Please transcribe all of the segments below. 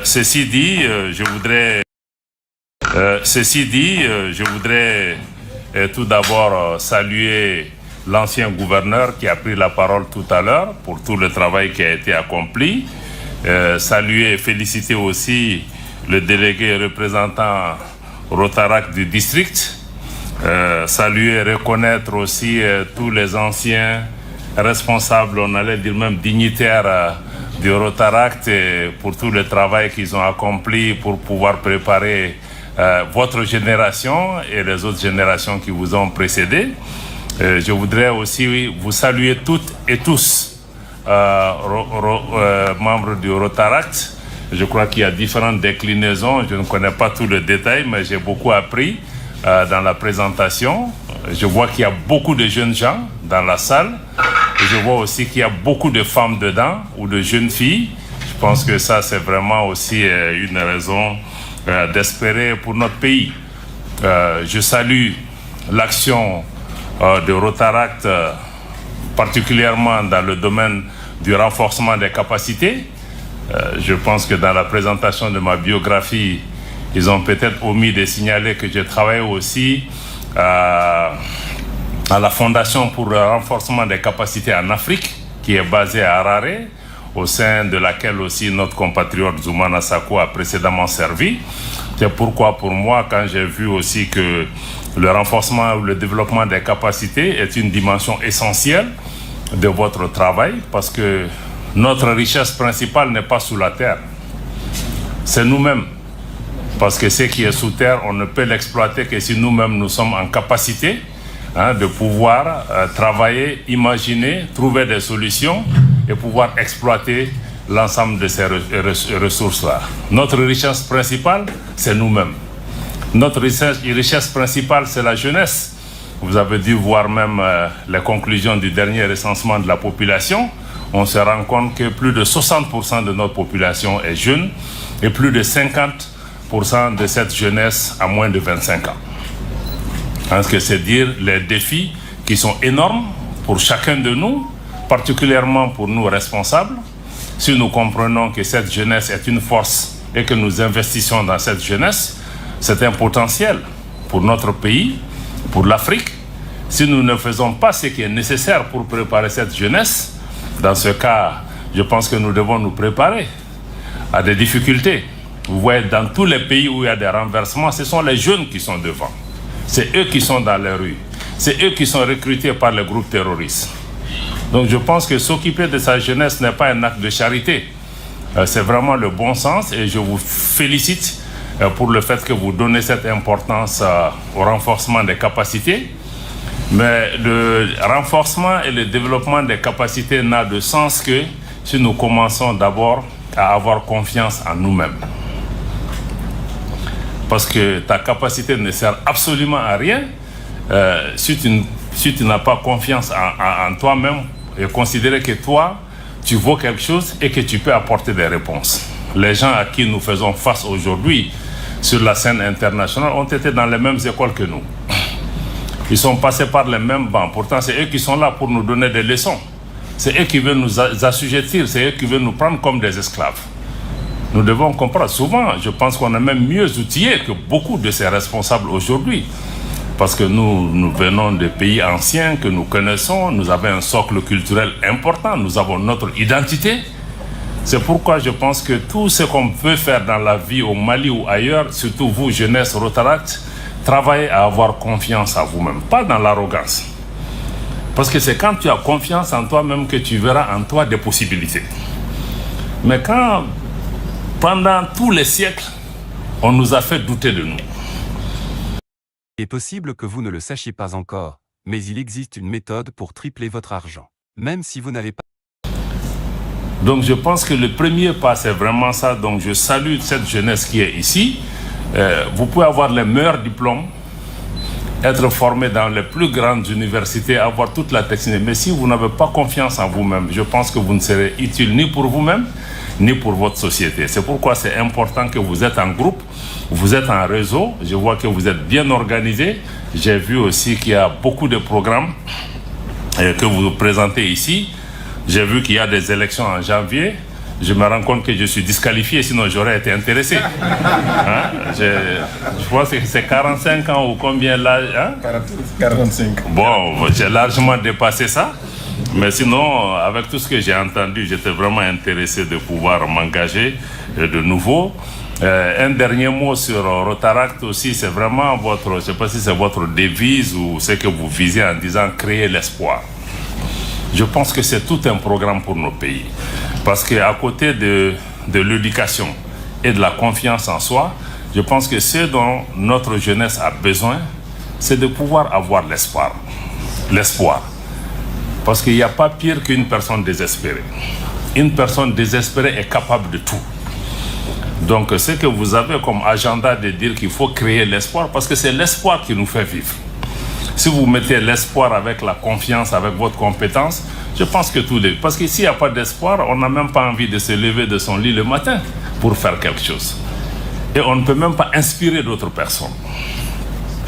Ceci dit, je voudrais tout d'abord saluer l'ancien gouverneur qui a pris la parole tout à l'heure pour tout le travail qui a été accompli. Saluer et féliciter aussi le délégué représentant Rotaract du district. Saluer et reconnaître aussi tous les anciens responsables, on allait dire même dignitaires du Rotaract pour tout le travail qu'ils ont accompli pour pouvoir préparer votre génération et les autres générations qui vous ont précédé. Je voudrais aussi vous saluer toutes et tous, membres du Rotaract. Je crois qu'il y a différentes déclinaisons, je ne connais pas tous les détails, mais j'ai beaucoup appris dans la présentation. Je vois qu'il y a beaucoup de jeunes gens dans la salle. Je vois aussi qu'il y a beaucoup de femmes dedans ou de jeunes filles. Je pense que ça, c'est vraiment aussi une raison d'espérer pour notre pays. Je salue l'action de Rotaract, particulièrement dans le domaine du renforcement des capacités. Je pense que dans la présentation de ma biographie, ils ont peut-être omis de signaler que je travaille aussi à la Fondation pour le renforcement des capacités en Afrique, qui est basée à Harare, au sein de laquelle aussi notre compatriote Zoumana Sako a précédemment servi. C'est pourquoi pour moi, quand j'ai vu aussi que le renforcement ou le développement des capacités est une dimension essentielle de votre travail, parce que notre richesse principale n'est pas sous la terre, c'est nous-mêmes. Parce que ce qui est sous terre, on ne peut l'exploiter que si nous-mêmes nous sommes en capacité de pouvoir travailler, imaginer, trouver des solutions et pouvoir exploiter l'ensemble de ces ressources-là. Notre richesse principale, c'est nous-mêmes. Notre richesse principale, c'est la jeunesse. Vous avez dû voir même les conclusions du dernier recensement de la population. On se rend compte que plus de 60% de notre population est jeune et plus de 50% de cette jeunesse a moins de 25 ans. Parce que c'est dire les défis qui sont énormes pour chacun de nous, particulièrement pour nous responsables. Si nous comprenons que cette jeunesse est une force et que nous investissons dans cette jeunesse, c'est un potentiel pour notre pays, pour l'Afrique. Si nous ne faisons pas ce qui est nécessaire pour préparer cette jeunesse, dans ce cas, je pense que nous devons nous préparer à des difficultés. Vous voyez, dans tous les pays où il y a des renversements, ce sont les jeunes qui sont devant. C'est eux qui sont dans les rues. C'est eux qui sont recrutés par les groupes terroristes. Donc je pense que s'occuper de sa jeunesse n'est pas un acte de charité. C'est vraiment le bon sens et je vous félicite pour le fait que vous donnez cette importance au renforcement des capacités. Mais le renforcement et le développement des capacités n'a de sens que si nous commençons d'abord à avoir confiance en nous-mêmes. Parce que ta capacité ne sert absolument à rien si tu n'as pas confiance en toi-même et considérer que toi, tu vaux quelque chose et que tu peux apporter des réponses. Les gens à qui nous faisons face aujourd'hui sur la scène internationale ont été dans les mêmes écoles que nous. Ils sont passés par les mêmes bancs. Pourtant, c'est eux qui sont là pour nous donner des leçons. C'est eux qui veulent nous assujettir, c'est eux qui veulent nous prendre comme des esclaves. Nous devons comprendre. Souvent, je pense qu'on est même mieux outillés que beaucoup de ces responsables aujourd'hui. Parce que nous venons de pays anciens que nous connaissons, nous avons un socle culturel important, nous avons notre identité. C'est pourquoi je pense que tout ce qu'on peut faire dans la vie au Mali ou ailleurs, surtout vous, jeunesse Rotaract, travaillez à avoir confiance en vous-même, pas dans l'arrogance. Parce que c'est quand tu as confiance en toi-même que tu verras en toi des possibilités. Mais quand, pendant tous les siècles, on nous a fait douter de nous. Il est possible que vous ne le sachiez pas encore, mais il existe une méthode pour tripler votre argent, même si vous n'avez pas. Donc je pense que le premier pas, c'est vraiment ça. Donc je salue cette jeunesse qui est ici. Vous pouvez avoir les meilleurs diplômes, être formé dans les plus grandes universités, avoir toute la technique. Mais si vous n'avez pas confiance en vous-même, je pense que vous ne serez utile ni pour vous-même, ni pour votre société. C'est pourquoi c'est important que vous êtes en groupe, vous êtes en réseau. Je vois que vous êtes bien organisé. J'ai vu aussi qu'il y a beaucoup de programmes que vous présentez ici. J'ai vu qu'il y a des élections en janvier. je me rends compte que je suis disqualifié, sinon j'aurais été intéressé. Hein? Je pense que c'est 45 ans ou combien l'âge, hein? 45. Bon, j'ai largement dépassé ça. Mais sinon, avec tout ce que j'ai entendu, j'étais vraiment intéressé de pouvoir m'engager de nouveau. Un dernier mot sur Rotaract aussi, c'est vraiment votre, je ne sais pas si c'est votre devise ou ce que vous visez en disant créer l'espoir. Je pense que c'est tout un programme pour nos pays. Parce qu'à côté de l'éducation et de la confiance en soi, je pense que ce dont notre jeunesse a besoin, c'est de pouvoir avoir l'espoir. L'espoir. Parce qu'il n'y a pas pire qu'une personne désespérée. Une personne désespérée est capable de tout. Donc ce que vous avez comme agenda de dire qu'il faut créer l'espoir, parce que c'est l'espoir qui nous fait vivre. Si vous mettez l'espoir avec la confiance, avec votre compétence, je pense que tout est... Parce que s'il n'y a pas d'espoir, on n'a même pas envie de se lever de son lit le matin pour faire quelque chose. Et on ne peut même pas inspirer d'autres personnes.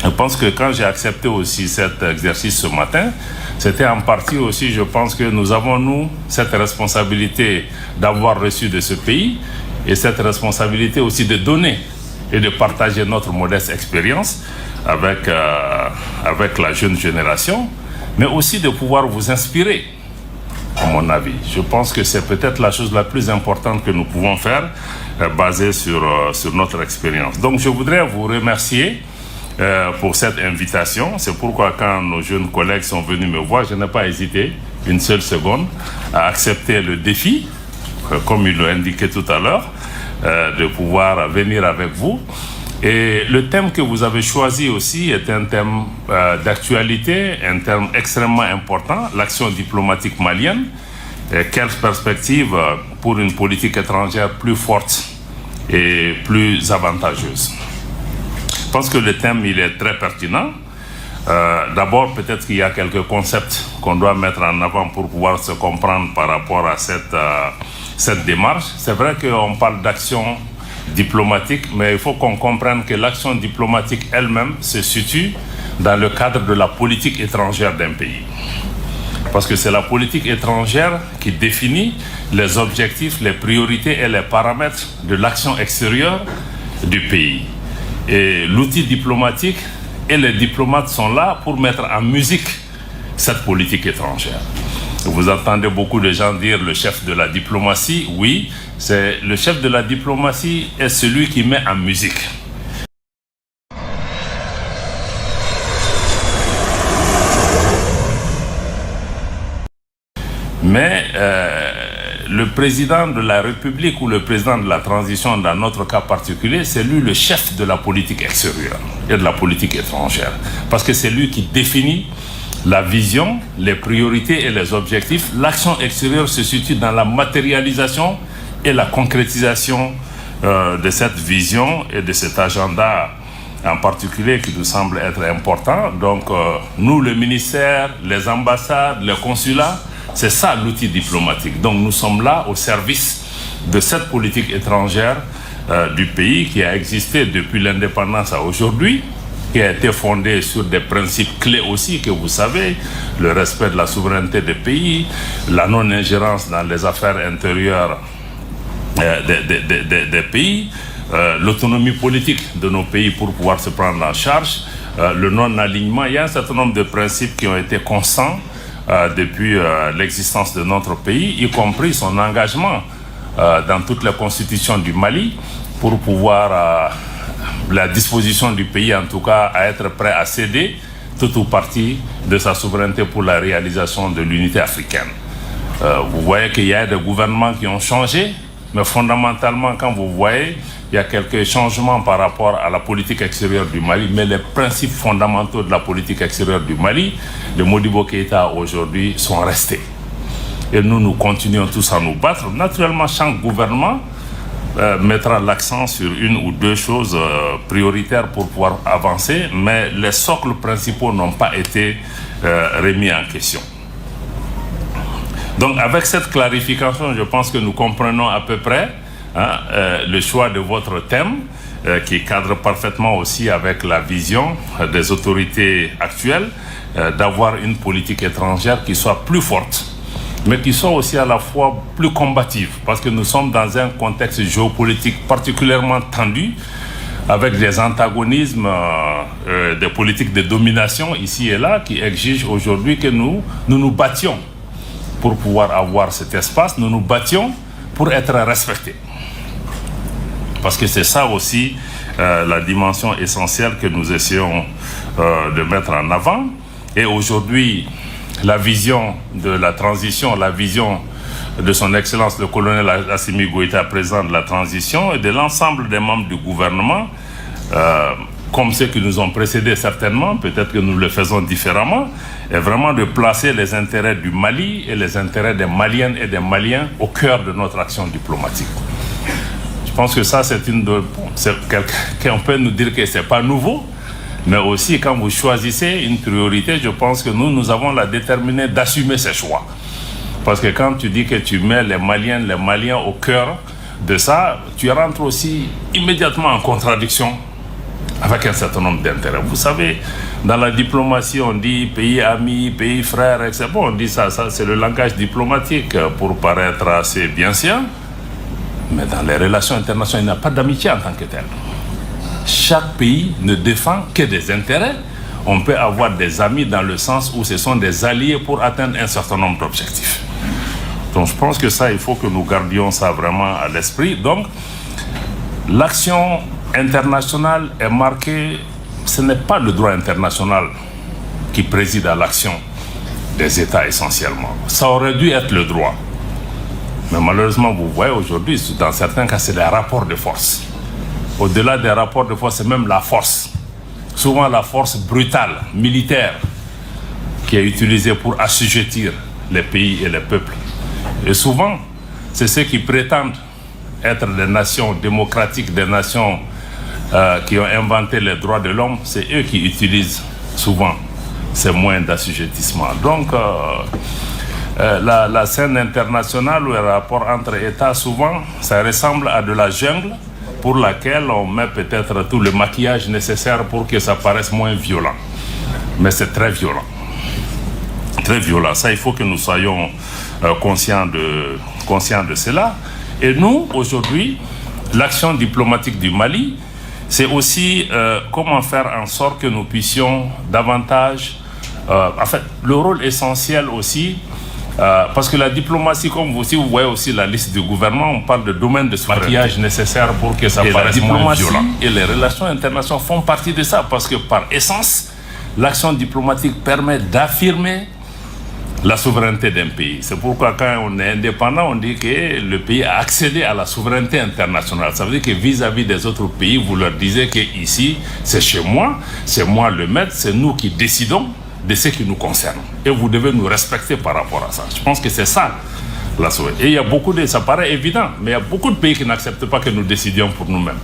Je pense que quand j'ai accepté aussi cet exercice ce matin, c'était en partie aussi, je pense que nous avons, nous, cette responsabilité d'avoir reçu de ce pays et cette responsabilité aussi de donner et de partager notre modeste expérience avec la jeune génération, mais aussi de pouvoir vous inspirer, à mon avis. Je pense que c'est peut-être la chose la plus importante que nous pouvons faire, basée sur notre expérience. Donc je voudrais vous remercier pour cette invitation. C'est pourquoi quand nos jeunes collègues sont venus me voir, je n'ai pas hésité une seule seconde à accepter le défi, comme il l'a indiqué tout à l'heure, de pouvoir venir avec vous. Et le thème que vous avez choisi aussi est un thème d'actualité, un thème extrêmement important, l'action diplomatique malienne. Et quelle perspective pour une politique étrangère plus forte et plus avantageuse. Je pense que le thème il est très pertinent. D'abord, peut-être qu'il y a quelques concepts qu'on doit mettre en avant pour pouvoir se comprendre par rapport à cette démarche. C'est vrai qu'on parle d'action diplomatique, mais il faut qu'on comprenne que l'action diplomatique elle-même se situe dans le cadre de la politique étrangère d'un pays. Parce que c'est la politique étrangère qui définit les objectifs, les priorités et les paramètres de l'action extérieure du pays. Et l'outil diplomatique et les diplomates sont là pour mettre en musique cette politique étrangère. Vous entendez beaucoup de gens dire le chef de la diplomatie. Oui, c'est le chef de la diplomatie est celui qui met en musique. Mais le président de la République ou le président de la transition, dans notre cas particulier, c'est lui le chef de la politique extérieure et de la politique étrangère. Parce que c'est lui qui définit la vision, les priorités et les objectifs. L'action extérieure se situe dans la matérialisation et la concrétisation de cette vision et de cet agenda en particulier qui nous semble être important. Donc nous, le ministère, les ambassades, les consulats, c'est ça l'outil diplomatique. Donc nous sommes là au service de cette politique étrangère du pays qui a existé depuis l'indépendance à aujourd'hui, qui a été fondée sur des principes clés aussi que vous savez, le respect de la souveraineté des pays, la non-ingérence dans les affaires intérieures des pays, l'autonomie politique de nos pays pour pouvoir se prendre en charge, le non-alignement. Il y a un certain nombre de principes qui ont été constants depuis l'existence de notre pays, y compris son engagement dans toutes les constitutions du Mali pour pouvoir, la disposition du pays en tout cas, à être prêt à céder tout ou partie de sa souveraineté pour la réalisation de l'unité africaine. Vous voyez qu'il y a des gouvernements qui ont changé, mais fondamentalement, quand vous voyez, il y a quelques changements par rapport à la politique extérieure du Mali, mais les principes fondamentaux de la politique extérieure du Mali, de Modibo Keïta aujourd'hui, sont restés. Et nous continuons tous à nous battre. Naturellement, chaque gouvernement mettra l'accent sur une ou deux choses prioritaires pour pouvoir avancer, mais les socles principaux n'ont pas été remis en question. Donc avec cette clarification, je pense que nous comprenons à peu près le choix de votre thème qui cadre parfaitement aussi avec la vision des autorités actuelles d'avoir une politique étrangère qui soit plus forte mais qui sont aussi à la fois plus combatives, parce que nous sommes dans un contexte géopolitique particulièrement tendu, avec des antagonismes, des politiques de domination ici et là, qui exigent aujourd'hui que nous battions pour pouvoir avoir cet espace, nous nous battions pour être respectés. Parce que c'est ça aussi la dimension essentielle que nous essayons de mettre en avant. Et aujourd'hui, la vision de la transition, la vision de son Excellence le colonel Assimi Goïta, président de la transition, et de l'ensemble des membres du gouvernement, comme ceux qui nous ont précédés certainement, peut-être que nous le faisons différemment, est vraiment de placer les intérêts du Mali et les intérêts des Maliennes et des Maliens au cœur de notre action diplomatique. Je pense que ça, c'est on peut nous dire que ce n'est pas nouveau, mais aussi quand vous choisissez une priorité, je pense que nous avons la déterminée d'assumer ces choix. Parce que quand tu dis que tu mets les Maliens au cœur de ça, tu rentres aussi immédiatement en contradiction avec un certain nombre d'intérêts. Vous savez, dans la diplomatie, on dit pays amis, pays frères, etc. Bon, on dit ça c'est le langage diplomatique pour paraître assez bien sien. Mais dans les relations internationales, il n'y a pas d'amitié en tant que telle. Chaque pays ne défend que des intérêts. On peut avoir des amis dans le sens où ce sont des alliés pour atteindre un certain nombre d'objectifs. Donc je pense que ça, il faut que nous gardions ça vraiment à l'esprit. Donc, l'action internationale est marquée, ce n'est pas le droit international qui préside à l'action des États essentiellement. Ça aurait dû être le droit. Mais malheureusement, vous voyez aujourd'hui, dans certains cas, c'est des rapports de force. Au-delà des rapports de force, c'est même la force. Souvent la force brutale, militaire, qui est utilisée pour assujettir les pays et les peuples. Et souvent, c'est ceux qui prétendent être des nations démocratiques, des nations qui ont inventé les droits de l'homme, c'est eux qui utilisent souvent ces moyens d'assujettissement. Donc, la scène internationale ou les rapports entre États, souvent, ça ressemble à de la jungle pour laquelle on met peut-être tout le maquillage nécessaire pour que ça paraisse moins violent. Mais c'est très violent. Très violent. Ça, il faut que nous soyons conscients de cela. Et nous, aujourd'hui, l'action diplomatique du Mali, c'est aussi comment faire en sorte que nous puissions davantage... en fait, le rôle essentiel aussi, parce que la diplomatie, si vous voyez aussi la liste du gouvernement, on parle de domaine de maquillage nécessaire pour que ça paraisse moins violent. Et les relations internationales font partie de ça, parce que par essence, l'action diplomatique permet d'affirmer la souveraineté d'un pays. C'est pourquoi quand on est indépendant, on dit que le pays a accédé à la souveraineté internationale. Ça veut dire que vis-à-vis des autres pays, vous leur disiez que ici, c'est chez moi, c'est moi le maître, c'est nous qui décidons de ce qui nous concerne. Et vous devez nous respecter par rapport à ça. Je pense que c'est ça la souveraineté. Et il y a beaucoup de... Ça paraît évident, mais il y a beaucoup de pays qui n'acceptent pas que nous décidions pour nous-mêmes.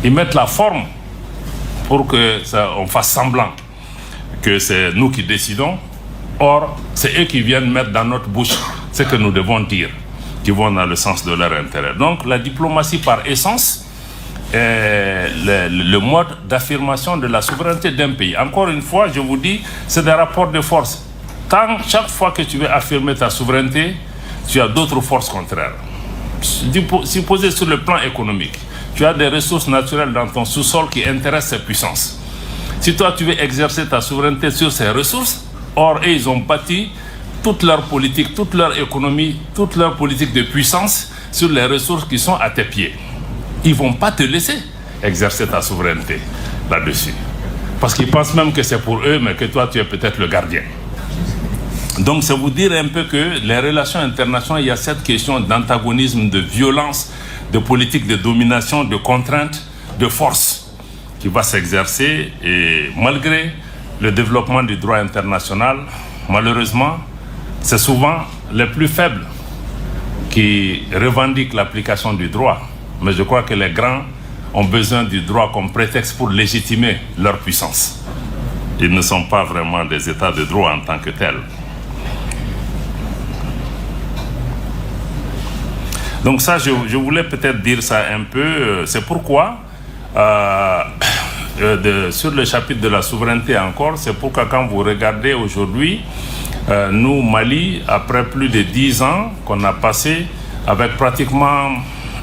Ils mettent la forme pour qu'on fasse semblant que c'est nous qui décidons. Or, c'est eux qui viennent mettre dans notre bouche ce que nous devons dire, qui vont dans le sens de leur intérêt. Donc, la diplomatie par essence est le mode d'affirmation de la souveraineté d'un pays. Encore une fois, je vous dis, c'est des rapports de force. Chaque fois que tu veux affirmer ta souveraineté, tu as d'autres forces contraires. Supposez sur le plan économique, tu as des ressources naturelles dans ton sous-sol qui intéressent ces puissances. Si toi, tu veux exercer ta souveraineté sur ces ressources, or, ils ont bâti toute leur politique, toute leur économie, toute leur politique de puissance sur les ressources qui sont à tes pieds. Ils ne vont pas te laisser exercer ta souveraineté là-dessus. Parce qu'ils pensent même que c'est pour eux, mais que toi, tu es peut-être le gardien. Donc, c'est vous dire un peu que les relations internationales, il y a cette question d'antagonisme, de violence, de politique de domination, de contrainte, de force qui va s'exercer. Et malgré le développement du droit international, malheureusement, c'est souvent les plus faibles qui revendiquent l'application du droit. Mais je crois que les grands ont besoin du droit comme prétexte pour légitimer leur puissance. Ils ne sont pas vraiment des états de droit en tant que tels. Donc ça, je voulais peut-être dire ça un peu. C'est pourquoi... sur le chapitre de la souveraineté encore, c'est pourquoi quand vous regardez aujourd'hui Nous, Mali, après plus de 10 ans qu'on a passé avec pratiquement...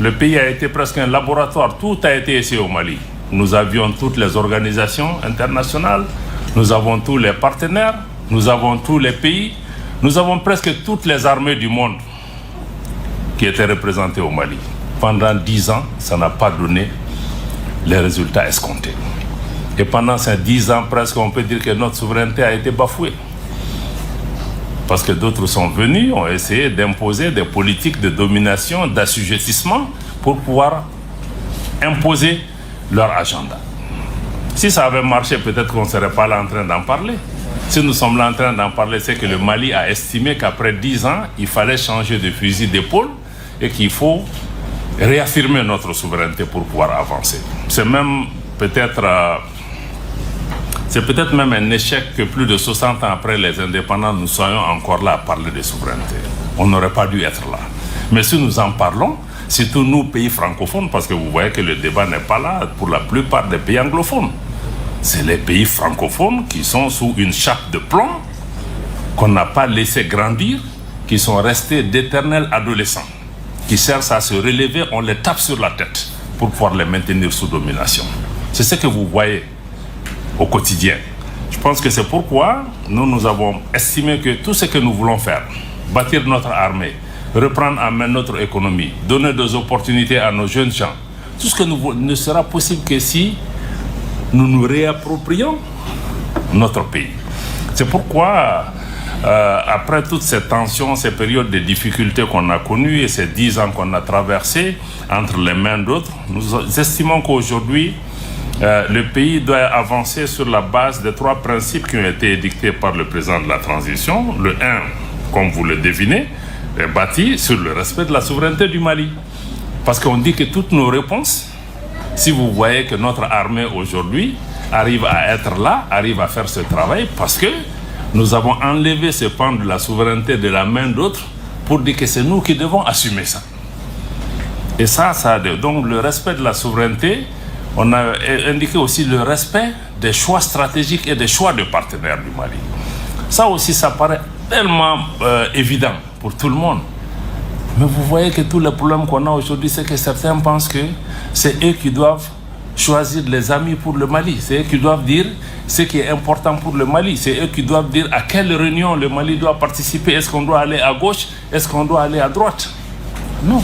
Le pays a été presque un laboratoire. Tout a été essayé au Mali. Nous avions toutes les organisations internationales, nous avons tous les partenaires, nous avons tous les pays, nous avons presque toutes les armées du monde qui étaient représentées au Mali. Pendant 10 ans, ça n'a pas donné les résultats escomptés. Et pendant ces 10 ans, presque, on peut dire que notre souveraineté a été bafouée. Parce que d'autres sont venus, ont essayé d'imposer des politiques de domination, d'assujettissement pour pouvoir imposer leur agenda. Si ça avait marché, peut-être qu'on ne serait pas là en train d'en parler. Si nous sommes là en train d'en parler, c'est que le Mali a estimé qu'après 10 ans, il fallait changer de fusil d'épaule et qu'il faut réaffirmer notre souveraineté pour pouvoir avancer. C'est même peut-être... C'est peut-être même un échec que plus de 60 ans après les indépendants, nous soyons encore là à parler de souveraineté. On n'aurait pas dû être là. Mais si nous en parlons, surtout nous, pays francophones, parce que vous voyez que le débat n'est pas là pour la plupart des pays anglophones. C'est les pays francophones qui sont sous une chape de plomb, qu'on n'a pas laissé grandir, qui sont restés d'éternels adolescents, qui cherchent à se relever, on les tape sur la tête pour pouvoir les maintenir sous domination. C'est ce que vous voyez au quotidien. Je pense que c'est pourquoi nous avons estimé que tout ce que nous voulons faire, bâtir notre armée, reprendre en main notre économie, donner des opportunités à nos jeunes gens, tout ce que nous ne sera possible que si nous nous réapproprions notre pays. C'est pourquoi, après toutes ces tensions, ces périodes de difficultés qu'on a connues et ces 10 ans qu'on a traversés entre les mains d'autres, nous estimons qu'aujourd'hui, le pays doit avancer sur la base des 3 principes qui ont été édictés par le président de la transition. Le 1, comme vous le devinez, est bâti sur le respect de la souveraineté du Mali. Parce qu'on dit que toutes nos réponses, si vous voyez que notre armée aujourd'hui arrive à être là, arrive à faire ce travail, parce que nous avons enlevé ce pan de la souveraineté de la main d'autres pour dire que c'est nous qui devons assumer ça. Et ça donc le respect de la souveraineté, on a indiqué aussi le respect des choix stratégiques et des choix de partenaires du Mali. Ça aussi, ça paraît tellement évident pour tout le monde. Mais vous voyez que tous les problèmes qu'on a aujourd'hui, c'est que certains pensent que c'est eux qui doivent choisir les amis pour le Mali. C'est eux qui doivent dire ce qui est important pour le Mali. C'est eux qui doivent dire à quelle réunion le Mali doit participer. Est-ce qu'on doit aller à gauche? Est-ce qu'on doit aller à droite? Non.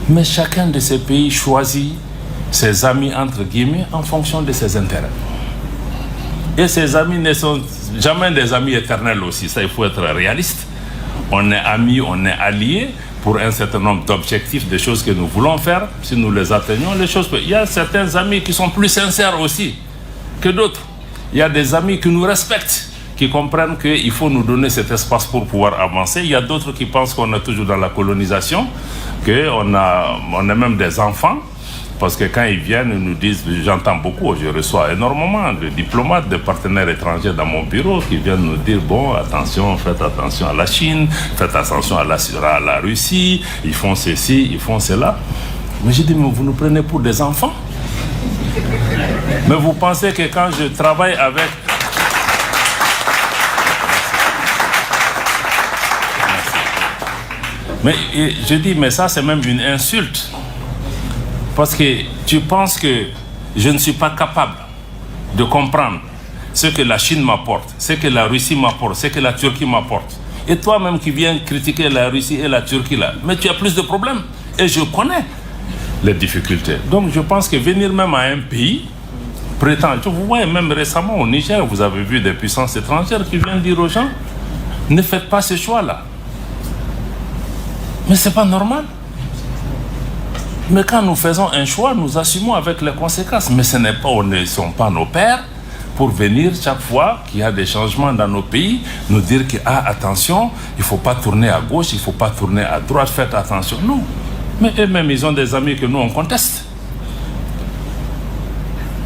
Mais chacun de ces pays choisit ses amis, entre guillemets, en fonction de ses intérêts. Et ces amis ne sont jamais des amis éternels aussi. Ça, il faut être réaliste. On est amis, on est alliés pour un certain nombre d'objectifs, des choses que nous voulons faire. Si nous les atteignons, les choses... Il y a certains amis qui sont plus sincères aussi que d'autres. Il y a des amis qui nous respectent, qui comprennent qu'il faut nous donner cet espace pour pouvoir avancer. Il y a d'autres qui pensent qu'on est toujours dans la colonisation, qu'on est même des enfants. Parce que quand ils viennent, ils nous disent, j'entends beaucoup, je reçois énormément de diplomates, de partenaires étrangers dans mon bureau qui viennent nous dire, bon, attention, faites attention à la Chine, faites attention à la Russie, ils font ceci, ils font cela. Mais je dis, mais vous nous prenez pour des enfants? Mais vous pensez que quand je travaille avec... Mais je dis, mais ça c'est même une insulte. Parce que tu penses que je ne suis pas capable de comprendre ce que la Chine m'apporte, ce que la Russie m'apporte, ce que la Turquie m'apporte. Et toi-même qui viens critiquer la Russie et la Turquie là, mais tu as plus de problèmes. Et je connais les difficultés. Donc je pense que venir même à un pays prétend... Vous voyez même récemment au Niger, vous avez vu des puissances étrangères qui viennent dire aux gens, ne faites pas ce choix-là. Mais c'est pas normal. Mais quand nous faisons un choix, nous assumons avec les conséquences. Mais ce ne sont pas nos pères pour venir chaque fois qu'il y a des changements dans nos pays, nous dire que, attention, il ne faut pas tourner à gauche, il ne faut pas tourner à droite, faites attention. Non. Mais eux-mêmes, ils ont des amis que nous, on conteste.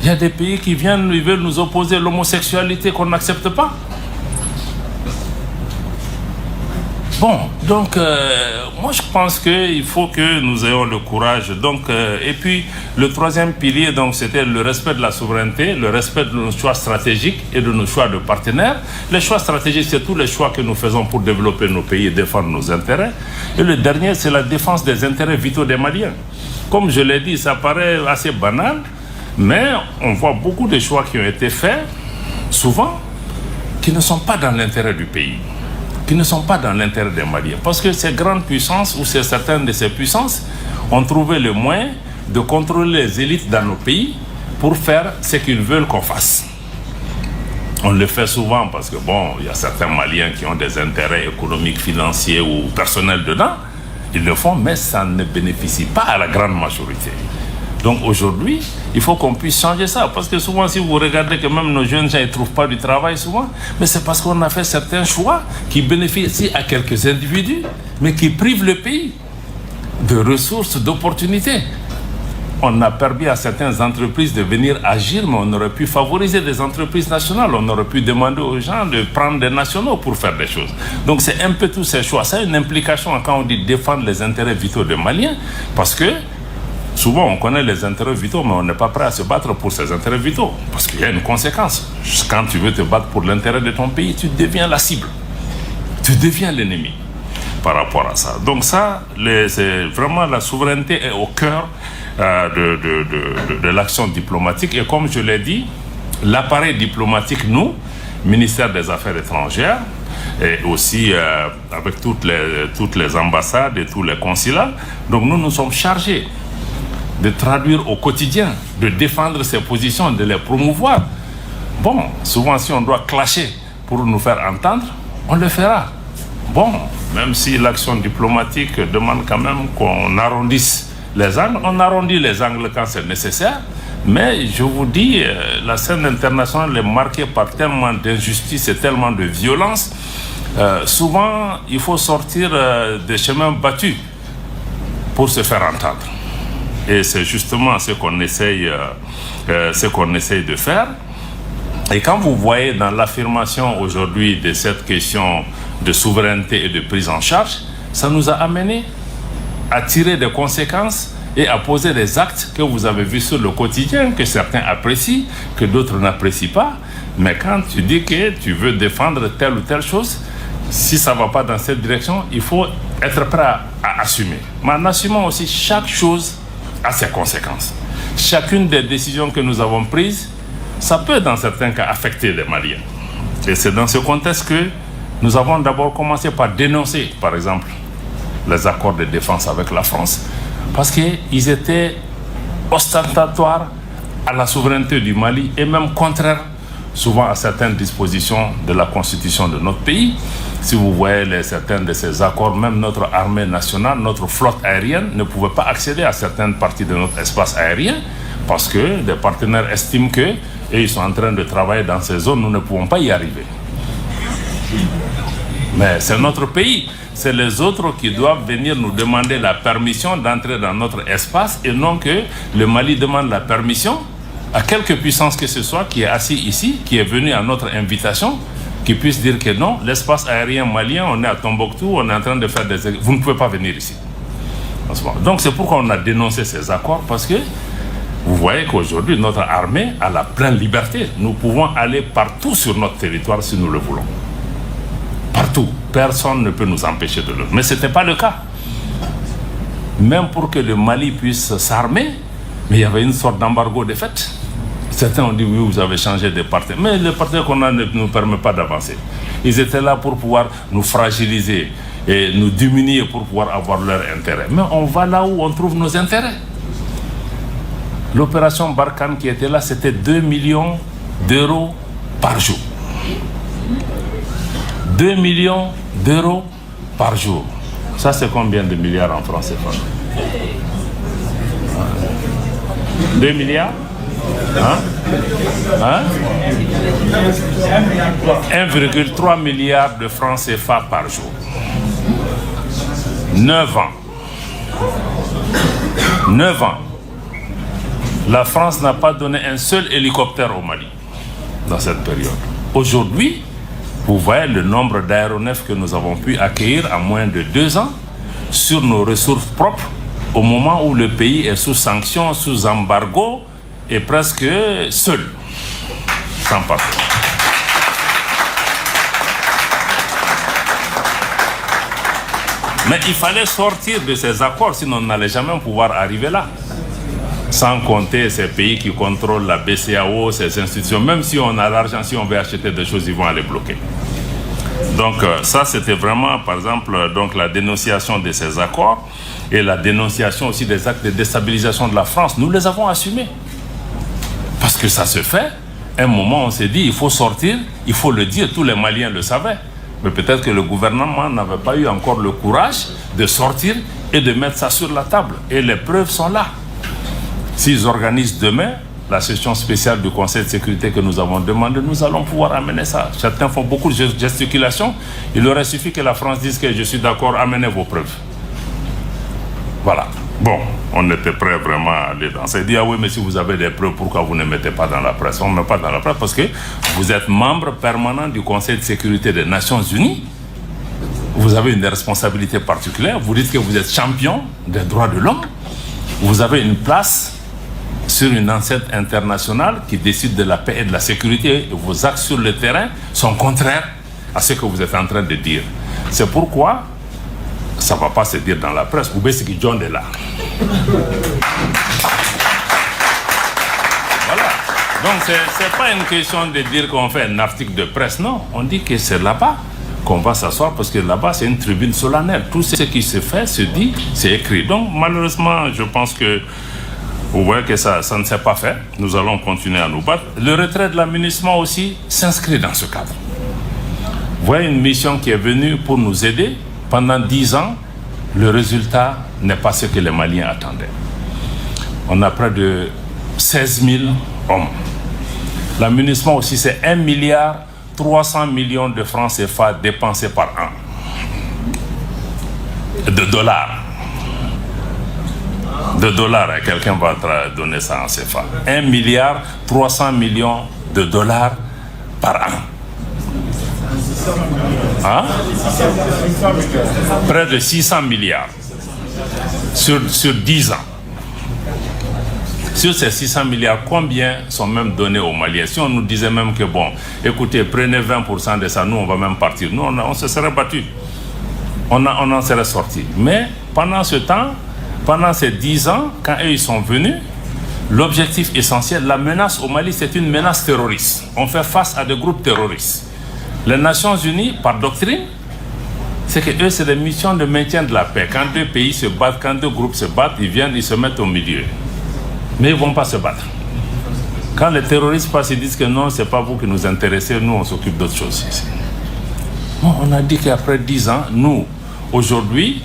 Il y a des pays qui viennent, ils veulent nous opposer l'homosexualité qu'on n'accepte pas. Bon, donc moi je pense qu'il faut que nous ayons le courage. Donc, et puis le troisième pilier, donc, c'était le respect de la souveraineté, le respect de nos choix stratégiques et de nos choix de partenaires. Les choix stratégiques, c'est tous les choix que nous faisons pour développer nos pays et défendre nos intérêts. Et le dernier, c'est la défense des intérêts vitaux des Maliens. Comme je l'ai dit, ça paraît assez banal, mais on voit beaucoup de choix qui ont été faits, souvent, qui ne sont pas dans l'intérêt du pays, qui ne sont pas dans l'intérêt des Maliens. Parce que ces grandes puissances, ou certaines de ces puissances, ont trouvé le moyen de contrôler les élites dans nos pays pour faire ce qu'ils veulent qu'on fasse. On le fait souvent parce que, bon, il y a certains Maliens qui ont des intérêts économiques, financiers ou personnels dedans. Ils le font, mais ça ne bénéficie pas à la grande majorité. Donc aujourd'hui, il faut qu'on puisse changer ça. Parce que souvent, si vous regardez que même nos jeunes gens ne trouvent pas du travail souvent, mais c'est parce qu'on a fait certains choix qui bénéficient à quelques individus, mais qui privent le pays de ressources, d'opportunités. On a permis à certaines entreprises de venir agir, mais on aurait pu favoriser des entreprises nationales. On aurait pu demander aux gens de prendre des nationaux pour faire des choses. Donc c'est un peu tous ces choix. Ça a une implication quand on dit défendre les intérêts vitaux des Maliens, parce que souvent, on connaît les intérêts vitaux, mais on n'est pas prêt à se battre pour ces intérêts vitaux. Parce qu'il y a une conséquence. Quand tu veux te battre pour l'intérêt de ton pays, tu deviens la cible. Tu deviens l'ennemi par rapport à ça. Donc ça, c'est vraiment la souveraineté est au cœur de l'action diplomatique. Et comme je l'ai dit, l'appareil diplomatique, nous, ministère des Affaires étrangères, et aussi avec toutes les ambassades et tous les consulats, donc nous sommes chargés de traduire au quotidien, de défendre ses positions, de les promouvoir. Bon, souvent si on doit clasher pour nous faire entendre, on le fera. Bon, même si l'action diplomatique demande quand même qu'on arrondisse les angles, on arrondit les angles quand c'est nécessaire, mais je vous dis, la scène internationale est marquée par tellement d'injustice et tellement de violence. Souvent, il faut sortir des chemins battus pour se faire entendre. Et c'est justement ce qu'on essaye de faire. Et quand vous voyez dans l'affirmation aujourd'hui de cette question de souveraineté et de prise en charge, ça nous a amené à tirer des conséquences et à poser des actes que vous avez vus sur le quotidien, que certains apprécient, que d'autres n'apprécient pas. Mais quand tu dis que tu veux défendre telle ou telle chose, si ça ne va pas dans cette direction, il faut être prêt à assumer. Mais en assumant aussi chaque chose à ses conséquences. Chacune des décisions que nous avons prises, ça peut dans certains cas affecter les Maliens. Et c'est dans ce contexte que nous avons d'abord commencé par dénoncer, par exemple, les accords de défense avec la France, parce qu'ils étaient ostentatoires à la souveraineté du Mali et même contraires souvent à certaines dispositions de la constitution de notre pays. Si vous voyez certains de ces accords, même notre armée nationale, notre flotte aérienne ne pouvait pas accéder à certaines parties de notre espace aérien parce que des partenaires estiment que et ils sont en train de travailler dans ces zones, nous ne pouvons pas y arriver. Mais c'est notre pays, c'est les autres qui doivent venir nous demander la permission d'entrer dans notre espace et non que le Mali demande la permission à quelque puissance que ce soit qui est assis ici, qui est venu à notre invitation, qui puisse dire que non, l'espace aérien malien, on est à Tombouctou, on est en train de faire des... Vous ne pouvez pas venir ici. Donc c'est pourquoi on a dénoncé ces accords, parce que vous voyez qu'aujourd'hui, notre armée a la pleine liberté. Nous pouvons aller partout sur notre territoire si nous le voulons. Partout. Personne ne peut nous empêcher de le faire. Mais ce n'était pas le cas. Même pour que le Mali puisse s'armer, mais il y avait une sorte d'embargo de fait. Certains ont dit oui, vous avez changé de partenaire. Mais le partenaire qu'on a ne nous permet pas d'avancer. Ils étaient là pour pouvoir nous fragiliser et nous diminuer pour pouvoir avoir leur intérêt. Mais on va là où on trouve nos intérêts. L'opération Barkhane qui était là, c'était 2 millions d'euros par jour. 2 millions d'euros par jour. Ça, c'est combien de milliards en francs CFA? 2 milliards? 1,3 milliard de francs CFA par jour. 9 ans. 9 ans. La France n'a pas donné un seul hélicoptère au Mali dans cette période. Aujourd'hui, Vous voyez le nombre d'aéronefs que nous avons pu accueillir en moins de 2 ans sur nos ressources propres, au moment où le pays est sous sanctions, sous embargo et presque seul, sans patron. Mais il fallait sortir de ces accords, sinon on n'allait jamais pouvoir arriver là. Sans compter ces pays qui contrôlent la BCEAO, ces institutions. Même si on a l'argent, si on veut acheter des choses, ils vont aller bloquer. Donc ça, c'était vraiment, par exemple, donc, la dénonciation de ces accords et la dénonciation aussi des actes de déstabilisation de la France. Nous les avons assumés. Parce que ça se fait. À un moment, on s'est dit, il faut sortir, il faut le dire. Tous les Maliens le savaient. Mais peut-être que le gouvernement n'avait pas eu encore le courage de sortir et de mettre ça sur la table. Et les preuves sont là. S'ils organisent demain la session spéciale du Conseil de sécurité que nous avons demandé, nous allons pouvoir amener ça. Certains font beaucoup de gesticulations. Il aurait suffi que la France dise que je suis d'accord, amenez vos preuves. Voilà. Bon, on était prêt vraiment à aller dans ça. Il dit, ah oui, mais si vous avez des preuves, pourquoi vous ne mettez pas dans la presse? On ne met pas dans la presse parce que vous êtes membre permanent du Conseil de sécurité des Nations Unies. Vous avez une responsabilité particulière. Vous dites que vous êtes champion des droits de l'homme. Vous avez une place sur une enceinte internationale qui décide de la paix et de la sécurité. Et vos actes sur le terrain sont contraires à ce que vous êtes en train de dire. C'est pourquoi ça ne va pas se dire dans la presse. Vous voyez ce que John est là. Voilà. Donc, ce n'est pas une question de dire qu'on fait un article de presse. Non, on dit que c'est là-bas qu'on va s'asseoir parce que là-bas, c'est une tribune solennelle. Tout ce qui se fait, se dit, c'est écrit. Donc, malheureusement, je pense que vous voyez que ça ne s'est pas fait. Nous allons continuer à nous battre. Le retrait de l'aménagement aussi s'inscrit dans ce cadre. Vous voyez une mission qui est venue pour nous aider. Pendant 10 ans, le résultat n'est pas ce que les Maliens attendaient. On a près de 16 000 hommes. L'aménagement aussi, c'est 1,3 milliard de francs CFA dépensés par an. De dollars. De dollars, quelqu'un va donner ça en CFA. 1,3 milliard de dollars par an. Hein? Près de 600 milliards sur 10 ans. Sur ces 600 milliards, combien sont même donnés aux Maliens? Si on nous disait même que, bon, écoutez, prenez 20% de ça, nous, on va même partir. Nous, on se serait battu. On en serait sorti. Mais pendant ce temps, pendant ces 10 ans, quand eux, ils sont venus, l'objectif essentiel, la menace au Mali, c'est une menace terroriste. On fait face à des groupes terroristes. Les Nations Unies, par doctrine, c'est que eux, c'est des missions de maintien de la paix. Quand deux pays se battent, quand deux groupes se battent, ils viennent, ils se mettent au milieu. Mais ils ne vont pas se battre. Quand les terroristes passent, ils disent que non, ce n'est pas vous qui nous intéressez, nous, on s'occupe d'autres choses ici. Bon, on a dit qu'après 10 ans, nous, aujourd'hui,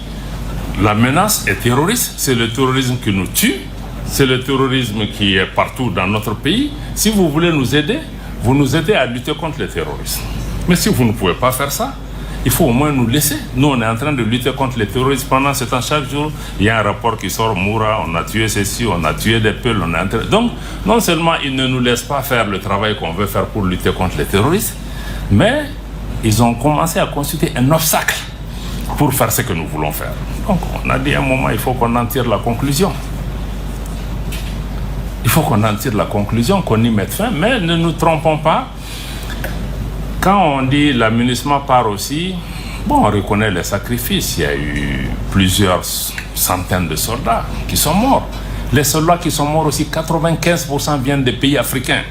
la menace est terroriste. C'est le terrorisme qui nous tue. C'est le terrorisme qui est partout dans notre pays. Si vous voulez nous aider, vous nous aidez à lutter contre le terrorisme. Mais si vous ne pouvez pas faire ça, il faut au moins nous laisser. Nous, on est en train de lutter contre les terroristes. Pendant ce temps, chaque jour, il y a un rapport qui sort, Moura, on a tué ceci, on a tué des peuls, on a... Donc, non seulement ils ne nous laissent pas faire le travail qu'on veut faire pour lutter contre les terroristes, mais ils ont commencé à constituer un obstacle pour faire ce que nous voulons faire. Donc, on a dit à un moment, il faut qu'on en tire la conclusion. Il faut qu'on en tire la conclusion, qu'on y mette fin, mais ne nous trompons pas. Quand on dit l'aménagement part aussi, bon, on reconnaît les sacrifices. Il y a eu plusieurs centaines de soldats qui sont morts. Les soldats qui sont morts aussi, 95% viennent des pays africains.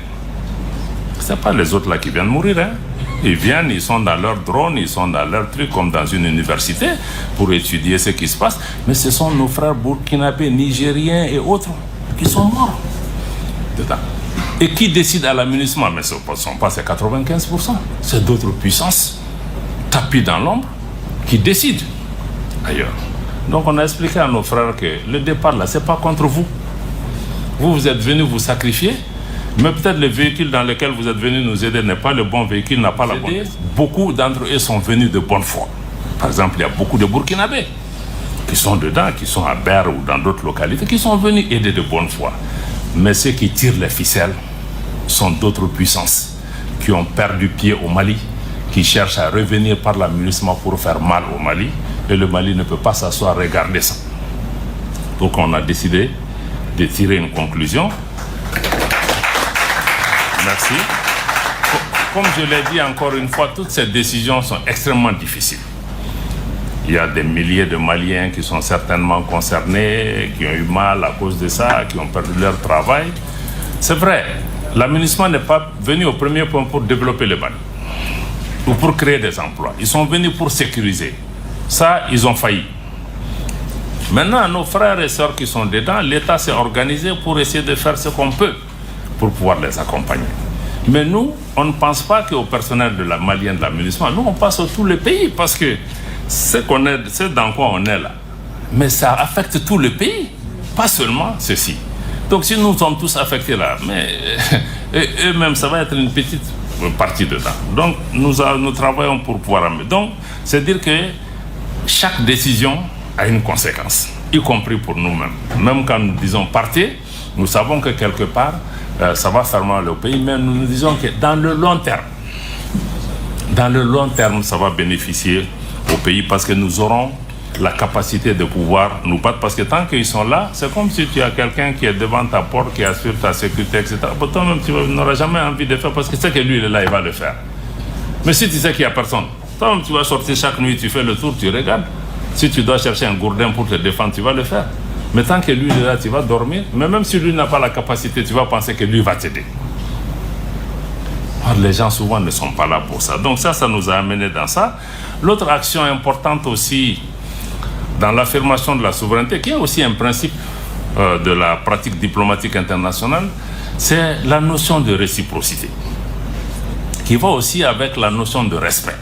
Ce n'est pas les autres là qui viennent mourir. Hein. Ils viennent, ils sont dans leur drone, ils sont dans leur truc comme dans une université pour étudier ce qui se passe. Mais ce sont nos frères burkinabés, nigériens et autres qui sont morts dedans. Et qui décide à l'aménagement? Mais ce ne sont pas ces 95%. C'est d'autres puissances tapis dans l'ombre qui décident ailleurs. Donc on a expliqué à nos frères que le départ là, ce n'est pas contre vous. Vous êtes venus vous sacrifier, mais peut-être le véhicule dans lequel vous êtes venus nous aider n'est pas le bon véhicule, n'a pas la bonne. Beaucoup d'entre eux sont venus de bonne foi. Par exemple, il y a beaucoup de Burkinabés qui sont dedans, qui sont à Ber ou dans d'autres localités, qui sont venus aider de bonne foi. Mais ceux qui tirent les ficelles sont d'autres puissances qui ont perdu pied au Mali, qui cherchent à revenir par la MINUSMA pour faire mal au Mali, et le Mali ne peut pas s'asseoir regarder ça. Donc on a décidé de tirer une conclusion. Merci. Comme je l'ai dit encore une fois, toutes ces décisions sont extrêmement difficiles. Il y a des milliers de Maliens qui sont certainement concernés, qui ont eu mal à cause de ça, qui ont perdu leur travail. C'est vrai, la MINUSMA n'est pas venue au premier point pour développer le Mali ou pour créer des emplois. Ils sont venus pour sécuriser. Ça, ils ont failli. Maintenant, nos frères et sœurs qui sont dedans, l'État s'est organisé pour essayer de faire ce qu'on peut pour pouvoir les accompagner. Mais nous, on ne pense pas qu'au personnel de la Malien de la MINUSMA, nous on passe sur tout le pays parce que c'est dans quoi on est là. Mais ça affecte tout le pays, pas seulement ceci. Donc si nous sommes tous affectés là, mais eux-mêmes, ça va être une petite partie dedans. Donc nous travaillons pour pouvoir amener. Donc c'est dire que chaque décision a une conséquence, y compris pour nous-mêmes. Même quand nous disons partez, nous savons que quelque part, ça va faire mal au pays, mais nous disons que dans le long terme, ça va bénéficier au pays parce que nous aurons la capacité de pouvoir nous battre. Parce que tant qu'ils sont là, c'est comme si tu as quelqu'un qui est devant ta porte, qui assure ta sécurité, etc. Pourtant, même tu n'auras jamais envie de faire parce que tu sais que lui, il est là, il va le faire. Mais si tu sais qu'il n'y a personne, toi, tu vas sortir chaque nuit, tu fais le tour, tu regardes. Si tu dois chercher un gourdin pour te défendre, tu vas le faire. Mais tant que lui est là, tu vas dormir. Mais même si lui n'a pas la capacité, tu vas penser que lui va t'aider. Alors, les gens souvent ne sont pas là pour ça. Donc ça nous a amené dans ça. L'autre action importante aussi dans l'affirmation de la souveraineté, qui est aussi un principe de la pratique diplomatique internationale, c'est la notion de réciprocité, qui va aussi avec la notion de respect.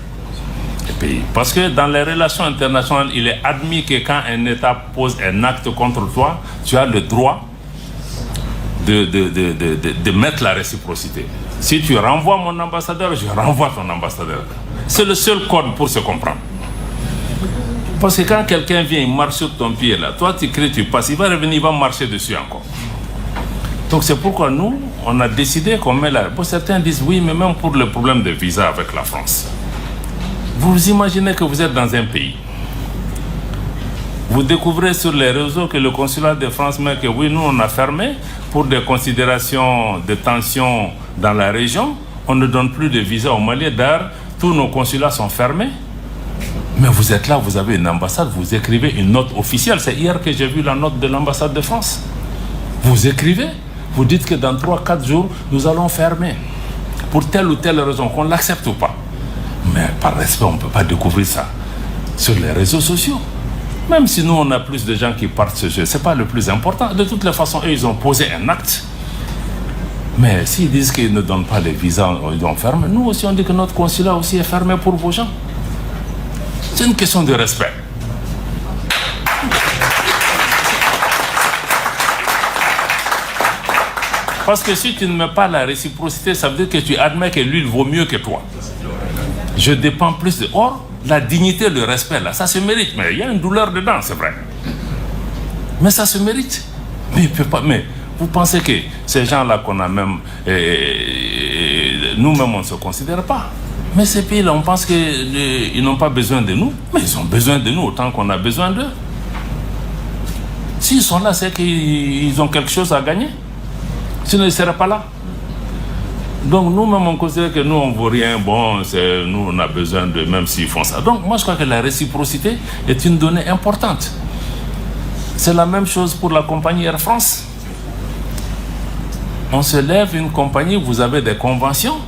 Parce que dans les relations internationales, il est admis que quand un État pose un acte contre toi, tu as le droit de mettre la réciprocité. Si tu renvoies mon ambassadeur, je renvoie ton ambassadeur. C'est le seul code pour se comprendre. Parce que quand quelqu'un vient, il marche sur ton pied là, toi tu cries, tu passes, il va revenir, il va marcher dessus encore. Donc c'est pourquoi nous, on a décidé qu'on met là. Bon, certains disent oui, mais même pour le problème de visa avec la France. Vous imaginez que vous êtes dans un pays. Vous découvrez sur les réseaux que le consulat de France met que oui, nous on a fermé pour des considérations de tension dans la région. On ne donne plus de visa au Mali. D'ailleurs, tous nos consulats sont fermés. Mais vous êtes là, vous avez une ambassade, vous écrivez une note officielle. C'est hier que j'ai vu la note de l'ambassade de France. Vous écrivez, vous dites que dans 3-4 jours, nous allons fermer. Pour telle ou telle raison, qu'on l'accepte ou pas. Mais par respect, on ne peut pas découvrir ça sur les réseaux sociaux. Même si nous, on a plus de gens qui partent ce jeu, ce n'est pas le plus important. De toutes les façons, eux, ils ont posé un acte. Mais s'ils disent qu'ils ne donnent pas les visas, ils ont fermé. Nous aussi, on dit que notre consulat aussi est fermé pour vos gens. C'est une question de respect. Parce que si tu ne mets pas la réciprocité, ça veut dire que tu admets que lui, il vaut mieux que toi. Je dépends plus de... Or, la dignité, le respect, là, ça se mérite. Mais il y a une douleur dedans, c'est vrai. Mais ça se mérite. Mais il peut pas... Mais vous pensez que ces gens-là qu'on a même... nous-mêmes, on ne se considère pas. Mais ces pays-là, on pense qu'ils n'ont pas besoin de nous. Mais ils ont besoin de nous autant qu'on a besoin d'eux. S'ils sont là, c'est qu'ils ont quelque chose à gagner. Sinon, ils ne seraient pas là. Donc nous-mêmes, on considère que nous, on ne vaut rien. Bon, nous, on a besoin d'eux, même s'ils font ça. Donc moi, je crois que la réciprocité est une donnée importante. C'est la même chose pour la compagnie Air France. On se lève une compagnie, vous avez des conventions.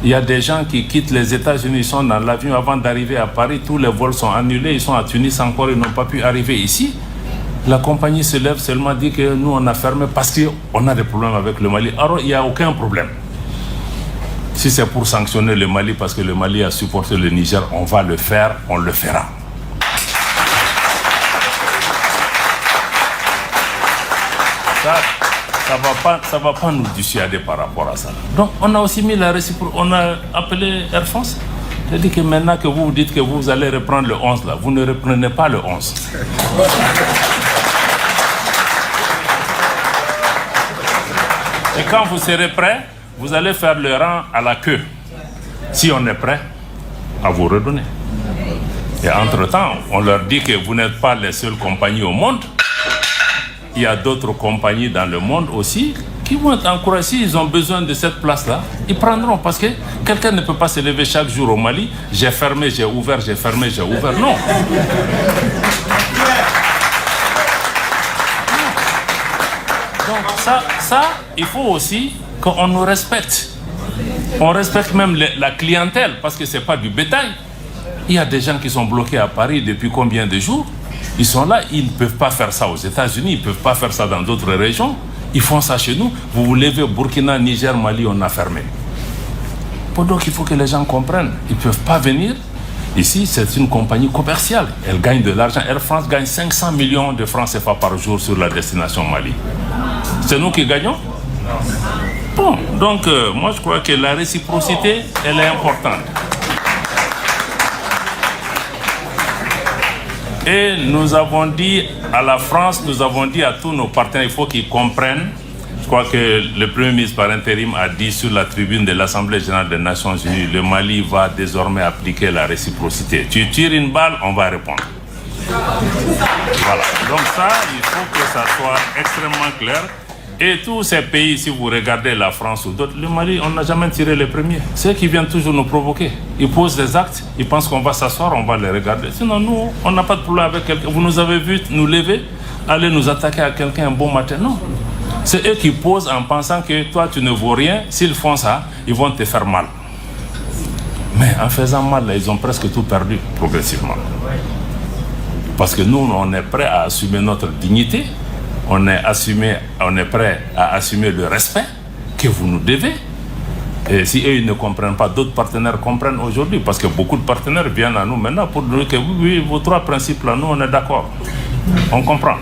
Il y a des gens qui quittent les États-Unis, ils sont dans l'avion avant d'arriver à Paris, tous les vols sont annulés, ils sont à Tunis encore, ils n'ont pas pu arriver ici. La compagnie se lève seulement, dit que nous on a fermé parce qu'on a des problèmes avec le Mali. Alors il n'y a aucun problème. Si c'est pour sanctionner le Mali parce que le Mali a supporté le Niger, on va le faire, on le fera. Ça va pas nous dissuader par rapport à ça. Donc on a aussi mis la réciprocité, on a appelé Air France. Je dis que maintenant que vous dites que vous allez reprendre le 11 là, vous ne reprenez pas le 11. Et quand vous serez prêt, vous allez faire le rang à la queue. Si on est prêt, à vous redonner. Et entre-temps, on leur dit que vous n'êtes pas les seules compagnies au monde. Il y a d'autres compagnies dans le monde aussi qui vont être encouragées. S'ils ont besoin de cette place-là, ils prendront. Parce que quelqu'un ne peut pas se lever chaque jour au Mali. J'ai fermé, j'ai ouvert, j'ai fermé, j'ai ouvert. Non. Donc ça, il faut aussi qu'on nous respecte. On respecte même la clientèle parce que ce n'est pas du bétail. Il y a des gens qui sont bloqués à Paris depuis combien de jours? Ils sont là, ils ne peuvent pas faire ça aux États-Unis, ils ne peuvent pas faire ça dans d'autres régions. Ils font ça chez nous. Vous vous levez au Burkina, Niger, Mali, on a fermé. Donc il faut que les gens comprennent. Ils ne peuvent pas venir. Ici, c'est une compagnie commerciale. Elle gagne de l'argent. Air France gagne 500 millions de francs CFA par jour sur la destination Mali. C'est nous qui gagnons? Bon, donc moi je crois que la réciprocité, elle est importante. Et nous avons dit à la France, nous avons dit à tous nos partenaires, il faut qu'ils comprennent. Je crois que le Premier ministre par intérim a dit sur la tribune de l'Assemblée générale des Nations Unies, le Mali va désormais appliquer la réciprocité. Tu tires une balle, on va répondre. Voilà. Donc ça, il faut que ça soit extrêmement clair. Et tous ces pays, si vous regardez la France ou d'autres, le Mali, on n'a jamais tiré les premiers. Ceux qui viennent toujours nous provoquer. Ils posent des actes, ils pensent qu'on va s'asseoir, on va les regarder. Sinon, nous, on n'a pas de problème avec quelqu'un. Vous nous avez vu nous lever, aller nous attaquer à quelqu'un un bon matin. Non. C'est eux qui posent en pensant que toi, tu ne vaux rien. S'ils font ça, ils vont te faire mal. Mais en faisant mal, là, ils ont presque tout perdu progressivement. Parce que nous, on est prêts à assumer notre dignité. On est prêt à assumer le respect que vous nous devez. Et si eux ils ne comprennent pas, d'autres partenaires comprennent aujourd'hui. Parce que beaucoup de partenaires viennent à nous maintenant pour nous dire que oui, vos trois principes là, nous on est d'accord. On comprend.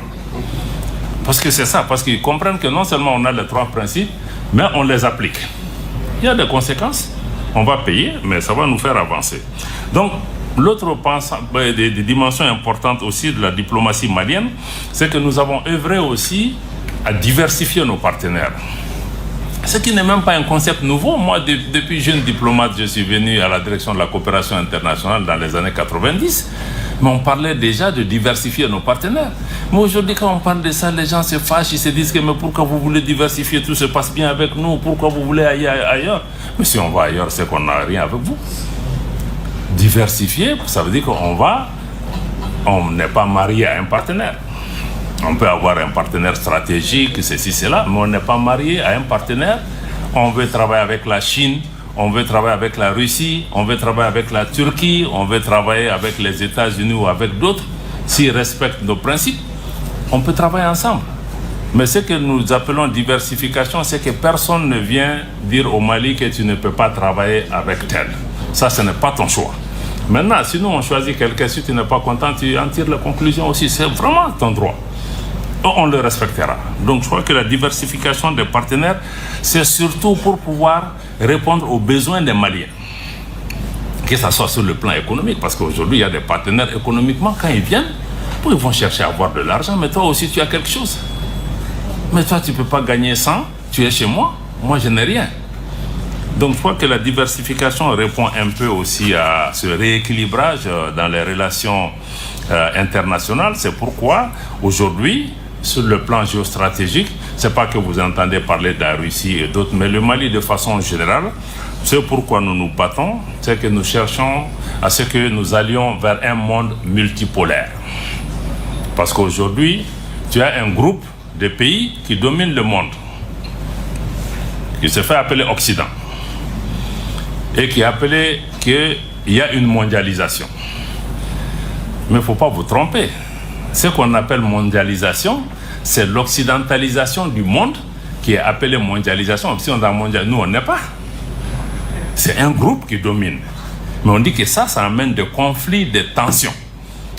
Parce que c'est ça, parce qu'ils comprennent que non seulement on a les trois principes, mais on les applique. Il y a des conséquences, on va payer, mais ça va nous faire avancer. Donc, l'autre des dimensions importantes aussi de la diplomatie malienne, c'est que nous avons œuvré aussi à diversifier nos partenaires. Ce qui n'est même pas un concept nouveau. Moi, depuis jeune diplomate, je suis venu à la direction de la coopération internationale dans les années 90. Mais on parlait déjà de diversifier nos partenaires. Mais aujourd'hui, quand on parle de ça, les gens se fâchent, ils se disent que mais pourquoi vous voulez diversifier, tout se passe bien avec nous, pourquoi vous voulez aller ailleurs? Mais si on va ailleurs, c'est qu'on n'a rien avec vous. Diversifier, ça veut dire on n'est pas marié à un partenaire. On peut avoir un partenaire stratégique, ceci, cela, mais on n'est pas marié à un partenaire. On veut travailler avec la Chine, on veut travailler avec la Russie, on veut travailler avec la Turquie, on veut travailler avec les États-Unis ou avec d'autres. S'ils respectent nos principes, on peut travailler ensemble. Mais ce que nous appelons diversification, c'est que personne ne vient dire au Mali que tu ne peux pas travailler avec tel. Ça, ce n'est pas ton choix. Maintenant, si nous on choisit quelqu'un, si tu n'es pas content, tu en tires la conclusion aussi. C'est vraiment ton droit. On le respectera. Donc je crois que la diversification des partenaires, c'est surtout pour pouvoir répondre aux besoins des Maliens. Que ce soit sur le plan économique, parce qu'aujourd'hui, il y a des partenaires économiquement, quand ils viennent, ils vont chercher à avoir de l'argent, mais toi aussi, tu as quelque chose. Mais toi, tu ne peux pas gagner 100, tu es chez moi, moi, je n'ai rien. Donc je crois que la diversification répond un peu aussi à ce rééquilibrage dans les relations internationales. C'est pourquoi aujourd'hui, sur le plan géostratégique, c'est pas que vous entendez parler de la Russie et d'autres, mais le Mali de façon générale, c'est pourquoi nous nous battons, c'est que nous cherchons à ce que nous allions vers un monde multipolaire. Parce qu'aujourd'hui, tu as un groupe de pays qui domine le monde, qui se fait appeler Occident, et qui est appelé qu'il y a une mondialisation. Mais il ne faut pas vous tromper. Ce qu'on appelle mondialisation, c'est l'occidentalisation du monde qui est appelée mondialisation. Si on est mondial, nous on n'est pas. C'est un groupe qui domine. Mais on dit que ça amène des conflits, des tensions.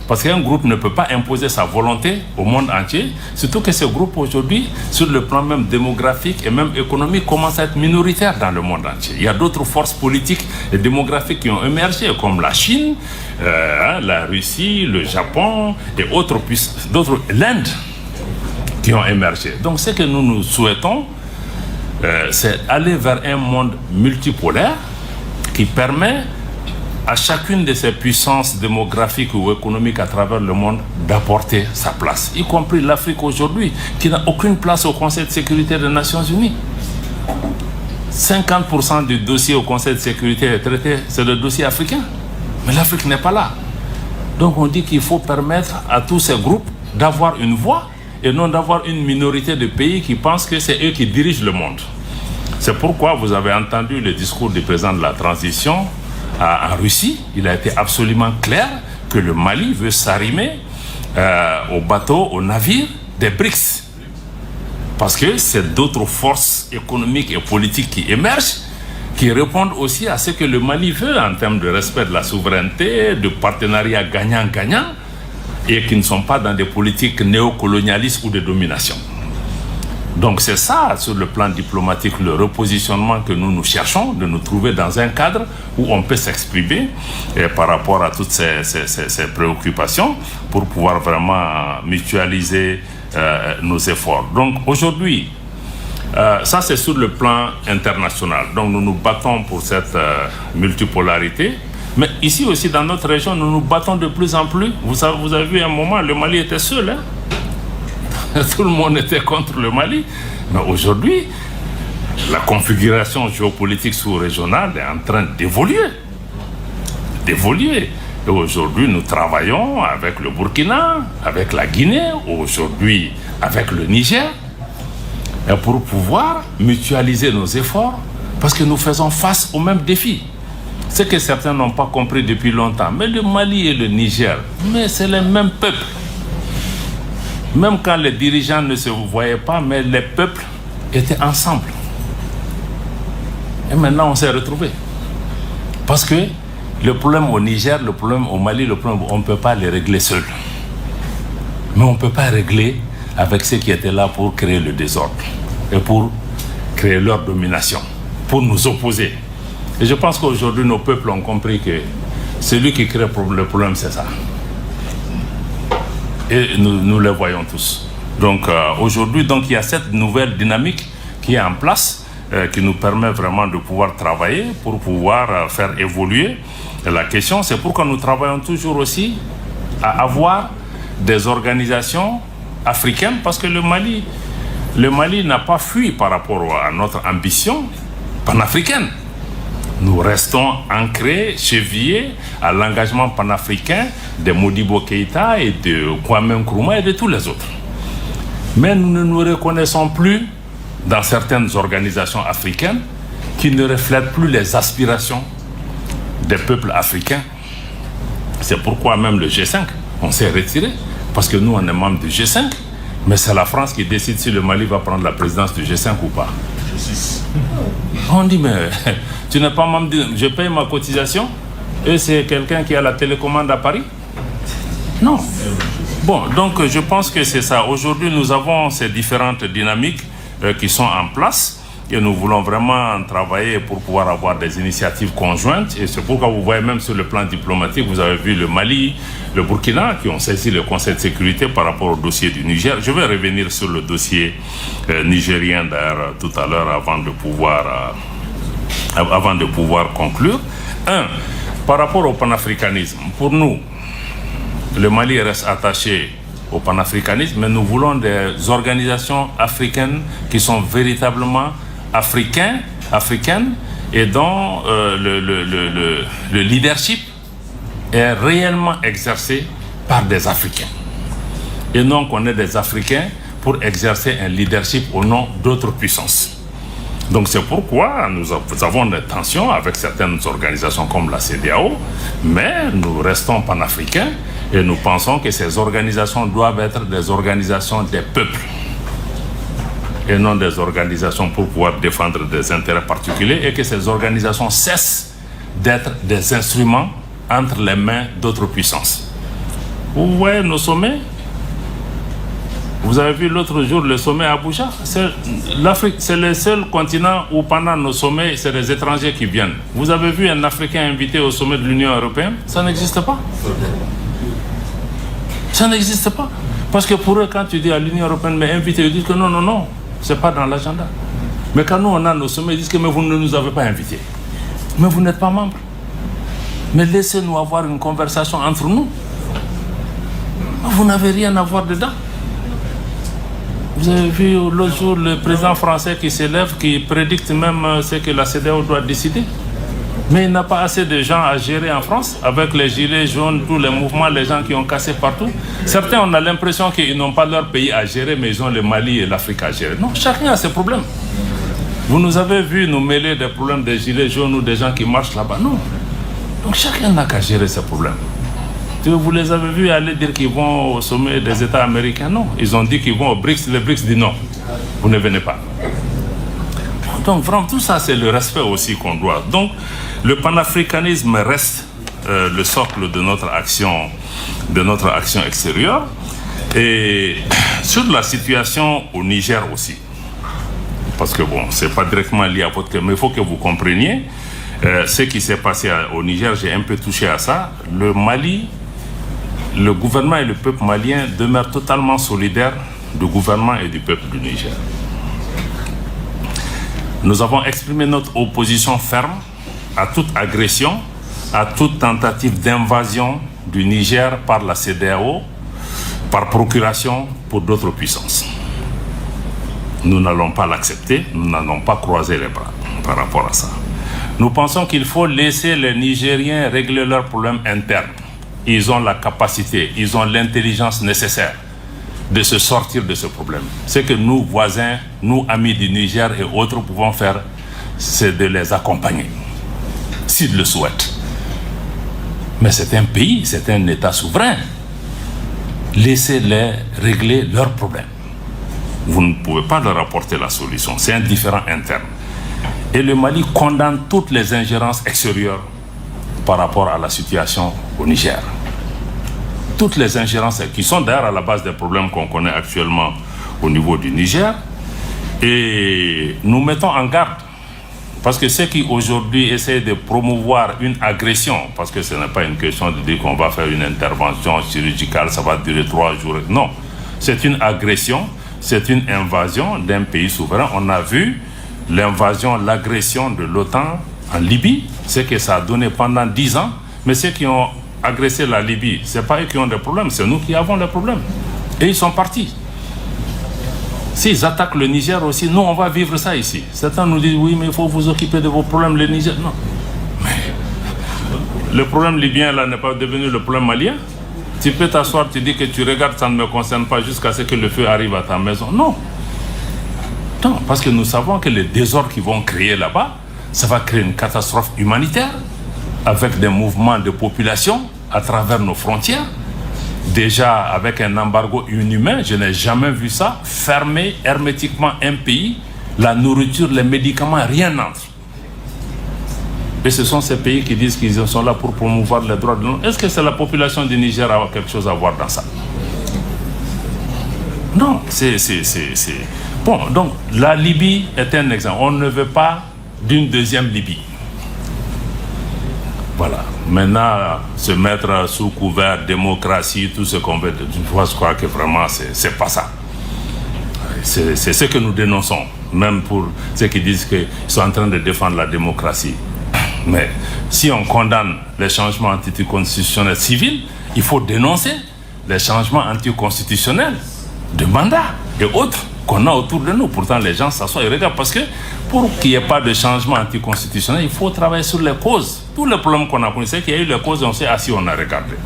Parce qu'un groupe ne peut pas imposer sa volonté au monde entier, surtout que ce groupe aujourd'hui, sur le plan même démographique et même économique, commence à être minoritaire dans le monde entier. Il y a d'autres forces politiques et démographiques qui ont émergé, comme la Chine, la Russie, le Japon et l'Inde, qui ont émergé. Donc ce que nous souhaitons, c'est aller vers un monde multipolaire qui permet à chacune de ces puissances démographiques ou économiques à travers le monde d'apporter sa place, y compris l'Afrique aujourd'hui, qui n'a aucune place au Conseil de sécurité des Nations Unies. 50% du dossier au Conseil de sécurité est traité, c'est le dossier africain. Mais l'Afrique n'est pas là. Donc on dit qu'il faut permettre à tous ces groupes d'avoir une voix et non d'avoir une minorité de pays qui pensent que c'est eux qui dirigent le monde. C'est pourquoi vous avez entendu le discours du président de la transition en Russie. Il a été absolument clair que le Mali veut s'arrimer aux bateaux, aux navires des BRICS. Parce que c'est d'autres forces économiques et politiques qui émergent, qui répondent aussi à ce que le Mali veut en termes de respect de la souveraineté, de partenariat gagnant-gagnant, et qui ne sont pas dans des politiques néocolonialistes ou de domination. Donc c'est ça, sur le plan diplomatique, le repositionnement que nous cherchons, de nous trouver dans un cadre où on peut s'exprimer par rapport à toutes ces préoccupations pour pouvoir vraiment mutualiser nos efforts. Donc aujourd'hui, ça c'est sur le plan international. Donc nous nous battons pour cette multipolarité. Mais ici aussi dans notre région, nous nous battons de plus en plus. Vous avez vu un moment, le Mali était seul. Tout le monde était contre le Mali. Mais aujourd'hui, la configuration géopolitique sous-régionale est en train d'évoluer. Et aujourd'hui, nous travaillons avec le Burkina, avec la Guinée, aujourd'hui avec le Niger, et pour pouvoir mutualiser nos efforts, parce que nous faisons face aux mêmes défis. Ce que certains n'ont pas compris depuis longtemps, mais le Mali et le Niger, mais c'est les mêmes peuples. Même quand les dirigeants ne se voyaient pas, mais les peuples étaient ensemble. Et maintenant, on s'est retrouvés. Parce que le problème au Niger, le problème au Mali, le problème, on ne peut pas les régler seuls. Mais on ne peut pas régler avec ceux qui étaient là pour créer le désordre et pour créer leur domination, pour nous opposer. Et je pense qu'aujourd'hui, nos peuples ont compris que celui qui crée le problème, c'est ça. Et nous les voyons tous. Donc aujourd'hui, il y a cette nouvelle dynamique qui est en place, qui nous permet vraiment de pouvoir travailler pour pouvoir faire évoluer la question. C'est pourquoi nous travaillons toujours aussi à avoir des organisations africaines, parce que le Mali n'a pas fui par rapport à notre ambition panafricaine. Nous restons ancrés, chevillés à l'engagement panafricain de Modibo Keïta et de Kwame Nkrumah et de tous les autres. Mais nous ne nous reconnaissons plus dans certaines organisations africaines qui ne reflètent plus les aspirations des peuples africains. C'est pourquoi même le G5, on s'est retiré, parce que nous on est membre du G5, mais c'est la France qui décide si le Mali va prendre la présidence du G5 ou pas. On dit, mais tu n'es pas membre, je paye ma cotisation et c'est quelqu'un qui a la télécommande à Paris? Non. Bon, donc je pense que c'est ça. Aujourd'hui, nous avons ces différentes dynamiques qui sont en place et nous voulons vraiment travailler pour pouvoir avoir des initiatives conjointes. Et c'est pourquoi vous voyez même sur le plan diplomatique, vous avez vu le Mali, le Burkina qui ont saisi le Conseil de sécurité par rapport au dossier du Niger. Je vais revenir sur le dossier nigérien d'ailleurs tout à l'heure avant de pouvoir conclure. Par rapport au panafricanisme, pour nous, le Mali reste attaché au panafricanisme, mais nous voulons des organisations africaines qui sont véritablement africaines et dont le leadership est réellement exercé par des Africains. Et non qu'on ait des Africains pour exercer un leadership au nom d'autres puissances. Donc c'est pourquoi nous avons des tensions avec certaines organisations comme la CEDEAO, mais nous restons panafricains et nous pensons que ces organisations doivent être des organisations des peuples et non des organisations pour pouvoir défendre des intérêts particuliers, et que ces organisations cessent d'être des instruments entre les mains d'autres puissances. Vous voyez nos sommets? Vous avez vu l'autre jour le sommet à Abuja? L'Afrique, c'est le seul continent où pendant nos sommets, c'est des étrangers qui viennent. Vous avez vu un Africain invité au sommet de l'Union européenne? Ça n'existe pas. Ça n'existe pas. Parce que pour eux, quand tu dis à l'Union européenne, mais invité, ils disent que non, c'est pas dans l'agenda. Mais quand nous, on a nos sommets, ils disent que mais vous ne nous avez pas invités. Mais vous n'êtes pas membre. Mais laissez-nous avoir une conversation entre nous. Vous n'avez rien à voir dedans. Vous avez vu l'autre jour le président français qui s'élève, qui prédicte même ce que la CEDEAO doit décider. Mais il n'a pas assez de gens à gérer en France, avec les gilets jaunes, tous les mouvements, les gens qui ont cassé partout. Certains, on a l'impression qu'ils n'ont pas leur pays à gérer, mais ils ont le Mali et l'Afrique à gérer. Non, chacun a ses problèmes. Vous nous avez vu nous mêler des problèmes des gilets jaunes ou des gens qui marchent là-bas. Non. Donc chacun n'a qu'à gérer ses problèmes. Vous les avez vus aller dire qu'ils vont au sommet des États américains? Non. Ils ont dit qu'ils vont au BRICS. Les BRICS disent non, vous ne venez pas. Donc vraiment, tout ça, c'est le respect aussi qu'on doit. Donc, le panafricanisme reste le socle de notre action extérieure. Et sur la situation au Niger aussi, parce que bon, c'est pas directement lié à votre cas, mais il faut que vous compreniez ce qui s'est passé au Niger. J'ai un peu touché à ça. Le Mali, le gouvernement et le peuple malien demeurent totalement solidaires du gouvernement et du peuple du Niger. Nous avons exprimé notre opposition ferme à toute agression, à toute tentative d'invasion du Niger par la CEDEAO, par procuration pour d'autres puissances. Nous n'allons pas l'accepter, nous n'allons pas croiser les bras par rapport à ça. Nous pensons qu'il faut laisser les Nigériens régler leurs problèmes internes. Ils ont la capacité, ils ont l'intelligence nécessaire de se sortir de ce problème. Ce que nous, voisins, nous, amis du Niger et autres, pouvons faire, c'est de les accompagner, s'ils le souhaitent. Mais c'est un pays, c'est un État souverain. Laissez-les régler leurs problèmes. Vous ne pouvez pas leur apporter la solution. C'est un différend interne. Et le Mali condamne toutes les ingérences extérieures par rapport à la situation au Niger. Toutes les ingérences qui sont d'ailleurs à la base des problèmes qu'on connaît actuellement au niveau du Niger. Et nous mettons en garde, parce que ceux qui aujourd'hui essaient de promouvoir une agression, parce que ce n'est pas une question de dire qu'on va faire une intervention chirurgicale, ça va durer 3 jours. Non, c'est une agression, c'est une invasion d'un pays souverain. On a vu l'invasion, l'agression de l'OTAN en Libye, ce que ça a donné pendant 10 ans. Mais ceux qui ont agressé la Libye, ce n'est pas eux qui ont des problèmes, c'est nous qui avons les problèmes. Et ils sont partis. S'ils attaquent le Niger aussi, nous, on va vivre ça ici. Certains nous disent, oui, mais il faut vous occuper de vos problèmes, le Niger. Non. Mais le problème libyen, là, n'est pas devenu le problème malien. Tu peux t'asseoir, tu dis que tu regardes, ça ne me concerne pas jusqu'à ce que le feu arrive à ta maison. Non. Non, parce que nous savons que les désordres qu'ils vont créer là-bas, ça va créer une catastrophe humanitaire avec des mouvements de population à travers nos frontières. Déjà, avec un embargo inhumain, je n'ai jamais vu ça, fermer hermétiquement un pays, la nourriture, les médicaments, rien n'entre. Et ce sont ces pays qui disent qu'ils sont là pour promouvoir les droits de l'homme. Est-ce que c'est la population du Niger qui a quelque chose à voir dans ça? Non, c'est... Bon, donc, la Libye est un exemple. On ne veut pas d'une deuxième Libye. Voilà. Maintenant, se mettre sous couvert démocratie, tout ce qu'on veut, je crois que vraiment, c'est pas ça. C'est ce que nous dénonçons, même pour ceux qui disent qu'ils sont en train de défendre la démocratie. Mais si on condamne les changements anticonstitutionnels civils, il faut dénoncer les changements anticonstitutionnels de mandat et autres qu'on a autour de nous. Pourtant, les gens s'assoient et regardent, parce que pour qu'il n'y ait pas de changement anticonstitutionnel, il faut travailler sur les causes. Tous les problèmes qu'on a connus, c'est qu'il y a eu les causes, on s'est assis, on a regardé.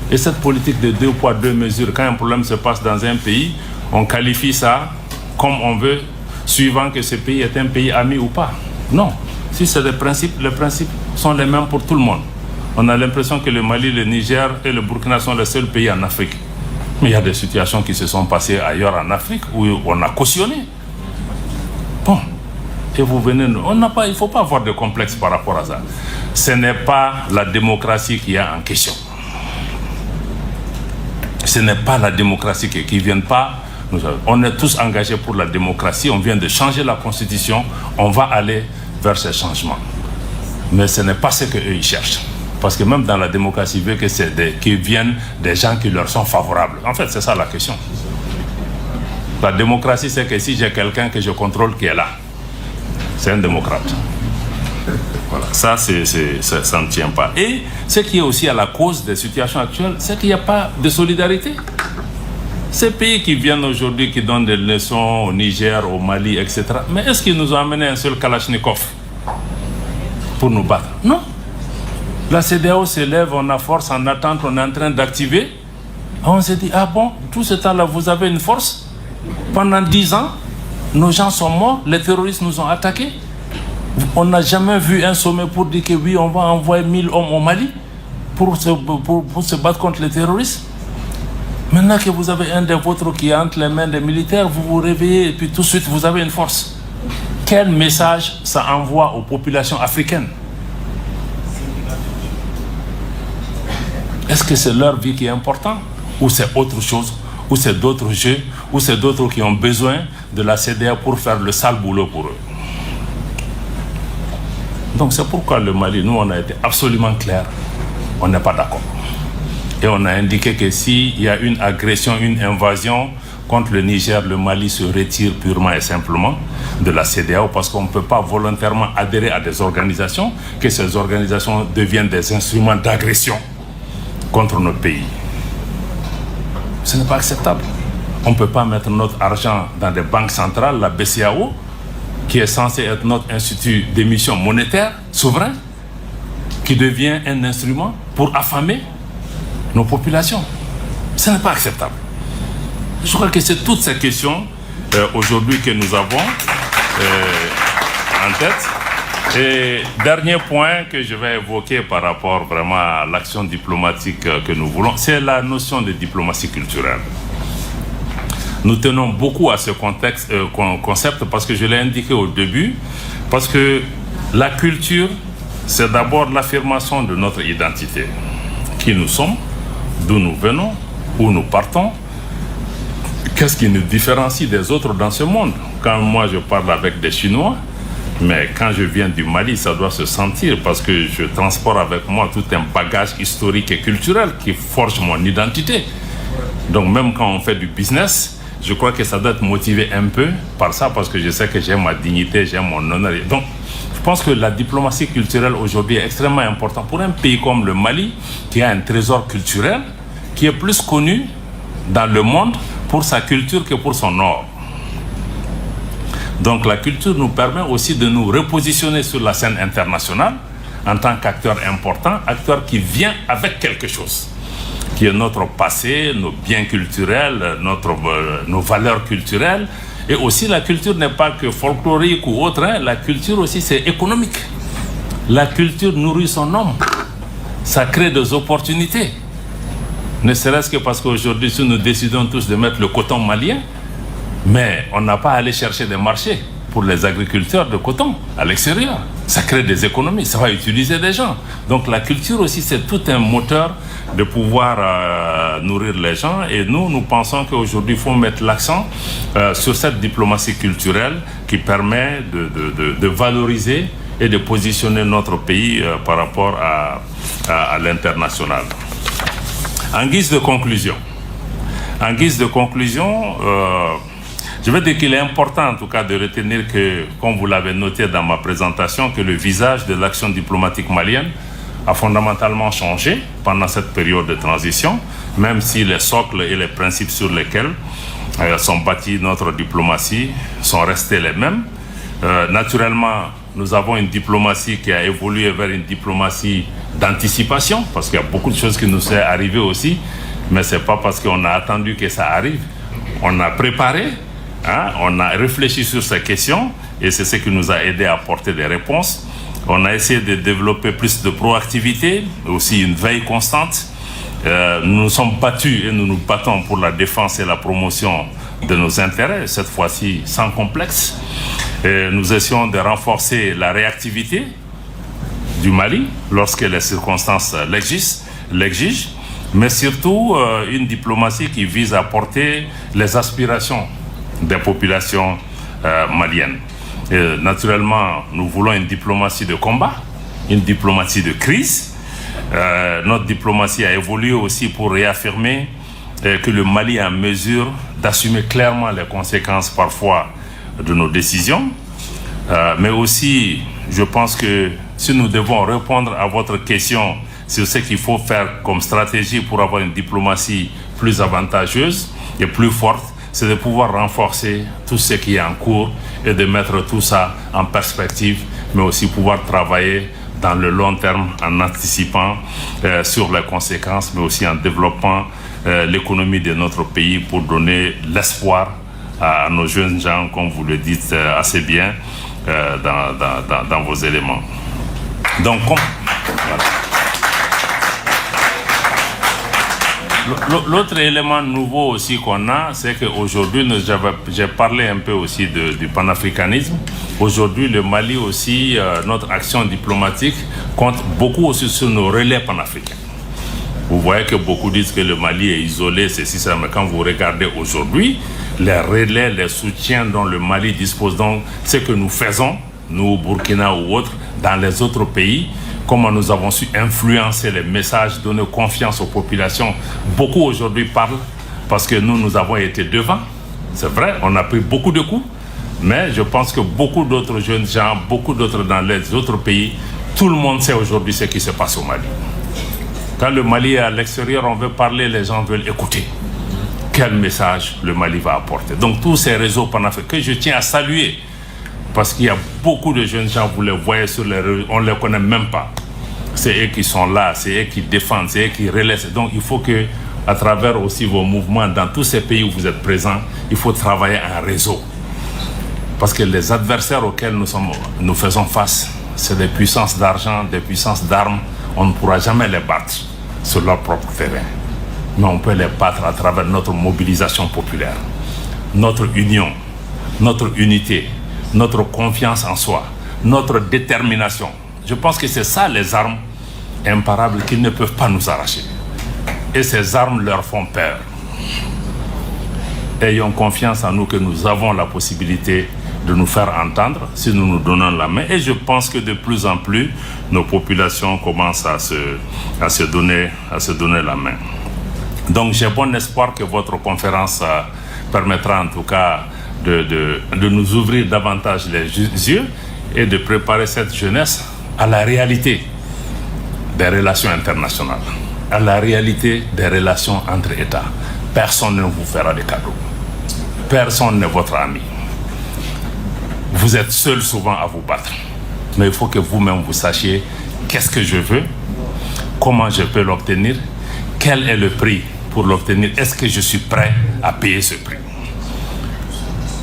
Et cette politique de 2 poids, 2 mesures, quand un problème se passe dans un pays, on qualifie ça comme on veut, suivant que ce pays est un pays ami ou pas. Non. Si c'est les principes sont les mêmes pour tout le monde. On a l'impression que le Mali, le Niger et le Burkina sont les seuls pays en Afrique. Mais il y a des situations qui se sont passées ailleurs en Afrique où on a cautionné. Bon, et vous venez, il ne faut pas avoir de complexe par rapport à ça. Ce n'est pas la démocratie qui est en question. Ce n'est pas la démocratie qui ne vient pas. On est tous engagés pour la démocratie, on vient de changer la constitution, on va aller vers ces changements. Mais ce n'est pas ce qu'eux ils cherchent. Parce que même dans la démocratie, ils veulent que qu'ils viennent des gens qui leur sont favorables. En fait, c'est ça la question. La démocratie, c'est que si j'ai quelqu'un que je contrôle qui est là, c'est un démocrate. Voilà, ça ne tient pas. Et ce qui est aussi à la cause des situations actuelles, c'est qu'il n'y a pas de solidarité. Ces pays qui viennent aujourd'hui, qui donnent des leçons au Niger, au Mali, etc. Mais est-ce qu'ils nous ont amené un seul Kalachnikov pour nous battre? Non. La CEDEAO s'élève, on a force, en attente, on est en train d'activer. On s'est dit, ah bon, tout ce temps-là, vous avez une force? Pendant 10 ans, nos gens sont morts, les terroristes nous ont attaqués. On n'a jamais vu un sommet pour dire que oui, on va envoyer 1000 hommes au Mali pour se battre contre les terroristes. Maintenant que vous avez un des vôtres qui est entre les mains des militaires, vous vous réveillez et puis tout de suite vous avez une force. Quel message ça envoie aux populations africaines? Est-ce que c'est leur vie qui est importante? Ou c'est autre chose? Ou c'est d'autres jeux? Ou c'est d'autres qui ont besoin de la CEDEAO pour faire le sale boulot pour eux? Donc c'est pourquoi le Mali, nous on a été absolument clair, on n'est pas d'accord. Et on a indiqué que s'il y a une agression, une invasion contre le Niger, le Mali se retire purement et simplement de la CEDEAO parce qu'on ne peut pas volontairement adhérer à des organisations, que ces organisations deviennent des instruments d'agression contre notre pays. Ce n'est pas acceptable. On ne peut pas mettre notre argent dans des banques centrales, la BCEAO, qui est censé être notre institut d'émission monétaire souverain, qui devient un instrument pour affamer nos populations. Ce n'est pas acceptable. Je crois que c'est toutes ces questions aujourd'hui que nous avons en tête. Et dernier point que je vais évoquer par rapport vraiment à l'action diplomatique que nous voulons, c'est la notion de diplomatie culturelle. Nous tenons beaucoup à ce concept parce que je l'ai indiqué au début, parce que la culture, c'est d'abord l'affirmation de notre identité. Qui nous sommes, d'où nous venons, où nous partons, qu'est-ce qui nous différencie des autres dans ce monde. Quand moi je parle avec des Chinois, mais quand je viens du Mali, ça doit se sentir parce que je transporte avec moi tout un bagage historique et culturel qui forge mon identité. Donc même quand on fait du business, je crois que ça doit être motivé un peu par ça parce que je sais que j'ai ma dignité, j'ai mon honneur. Donc, je pense que la diplomatie culturelle aujourd'hui est extrêmement importante pour un pays comme le Mali, qui a un trésor culturel, qui est plus connu dans le monde pour sa culture que pour son or. Donc la culture nous permet aussi de nous repositionner sur la scène internationale en tant qu'acteur important, acteur qui vient avec quelque chose, qui est notre passé, nos biens culturels, nos valeurs culturelles. Et aussi la culture n'est pas que folklorique ou autre, hein. La culture aussi c'est économique. La culture nourrit son homme, ça crée des opportunités. Ne serait-ce que parce qu'aujourd'hui si nous décidons tous de mettre le coton malien, mais on n'a pas à aller chercher des marchés pour les agriculteurs de coton à l'extérieur. Ça crée des économies, ça va utiliser des gens. Donc la culture aussi, c'est tout un moteur de pouvoir nourrir les gens. Et nous pensons qu'aujourd'hui, il faut mettre l'accent sur cette diplomatie culturelle qui permet de valoriser et de positionner notre pays par rapport à l'international. En guise de conclusion, je veux dire qu'il est important en tout cas de retenir que, comme vous l'avez noté dans ma présentation, que le visage de l'action diplomatique malienne a fondamentalement changé pendant cette période de transition, même si les socles et les principes sur lesquels sont bâtis notre diplomatie sont restés les mêmes. Naturellement, nous avons une diplomatie qui a évolué vers une diplomatie d'anticipation, parce qu'il y a beaucoup de choses qui nous sont arrivées aussi, mais ce n'est pas parce qu'on a attendu que ça arrive. On a préparé, on a réfléchi sur ces questions et c'est ce qui nous a aidé à apporter des réponses. On a essayé de développer plus de proactivité, aussi une veille constante. Nous nous sommes battus et nous nous battons pour la défense et la promotion de nos intérêts, cette fois-ci sans complexe. Et nous essayons de renforcer la réactivité du Mali lorsque les circonstances l'exigent, mais surtout une diplomatie qui vise à porter les aspirations des populations maliennes. Et naturellement, nous voulons une diplomatie de combat, une diplomatie de crise. Notre diplomatie a évolué aussi pour réaffirmer que le Mali est en mesure d'assumer clairement les conséquences parfois de nos décisions. Mais aussi, je pense que si nous devons répondre à votre question sur ce qu'il faut faire comme stratégie pour avoir une diplomatie plus avantageuse et plus forte, c'est de pouvoir renforcer tout ce qui est en cours et de mettre tout ça en perspective, mais aussi pouvoir travailler dans le long terme en anticipant sur les conséquences, mais aussi en développant l'économie de notre pays pour donner l'espoir à nos jeunes gens, comme vous le dites assez bien dans vos éléments. Donc, voilà. L'autre élément nouveau aussi qu'on a, c'est qu'aujourd'hui, j'ai parlé un peu aussi du panafricanisme. Aujourd'hui, le Mali aussi, notre action diplomatique compte beaucoup aussi sur nos relais panafricains. Vous voyez que beaucoup disent que le Mali est isolé, ceci, ça, mais quand vous regardez aujourd'hui, les relais, les soutiens dont le Mali dispose, donc ce que nous faisons, nous, Burkina ou autres, dans les autres pays, comment nous avons su influencer les messages, donner confiance aux populations. Beaucoup aujourd'hui parlent parce que nous avons été devant. C'est vrai, on a pris beaucoup de coups, mais je pense que beaucoup d'autres jeunes gens, beaucoup d'autres dans les autres pays, tout le monde sait aujourd'hui ce qui se passe au Mali. Quand le Mali est à l'extérieur, on veut parler, les gens veulent écouter. Quel message le Mali va apporter. Donc tous ces réseaux panafricains que je tiens à saluer, parce qu'il y a beaucoup de jeunes gens, vous les voyez sur les réseaux, on ne les connaît même pas. C'est eux qui sont là, c'est eux qui défendent, c'est eux qui relaient. Donc il faut que, à travers aussi vos mouvements, dans tous ces pays où vous êtes présents, il faut travailler en réseau. Parce que les adversaires auxquels nous faisons face, c'est des puissances d'argent, des puissances d'armes. On ne pourra jamais les battre sur leur propre terrain. Mais on peut les battre à travers notre mobilisation populaire, notre union, notre unité, notre confiance en soi, notre détermination. Je pense que c'est ça les armes imparables qu'ils ne peuvent pas nous arracher. Et ces armes leur font peur. Ayons confiance en nous que nous avons la possibilité de nous faire entendre si nous nous donnons la main. Et je pense que de plus en plus, nos populations commencent à se donner la main. Donc j'ai bon espoir que votre conférence permettra en tout cas de nous ouvrir davantage les yeux et de préparer cette jeunesse à la réalité des relations internationales, à la réalité des relations entre États. Personne ne vous fera des cadeaux. Personne n'est votre ami. Vous êtes seul souvent à vous battre. Mais il faut que vous-même vous sachiez qu'est-ce que je veux, comment je peux l'obtenir, quel est le prix pour l'obtenir, est-ce que je suis prêt à payer ce prix.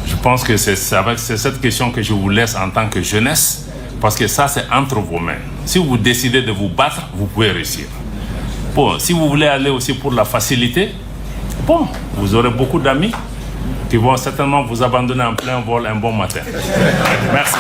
Je pense que c'est cette question que je vous laisse en tant que jeunesse, parce que ça c'est entre vos mains. Si vous décidez de vous battre, vous pouvez réussir. Bon, si vous voulez aller aussi pour la facilité, bon, vous aurez beaucoup d'amis qui vont certainement vous abandonner en plein vol un bon matin. Merci.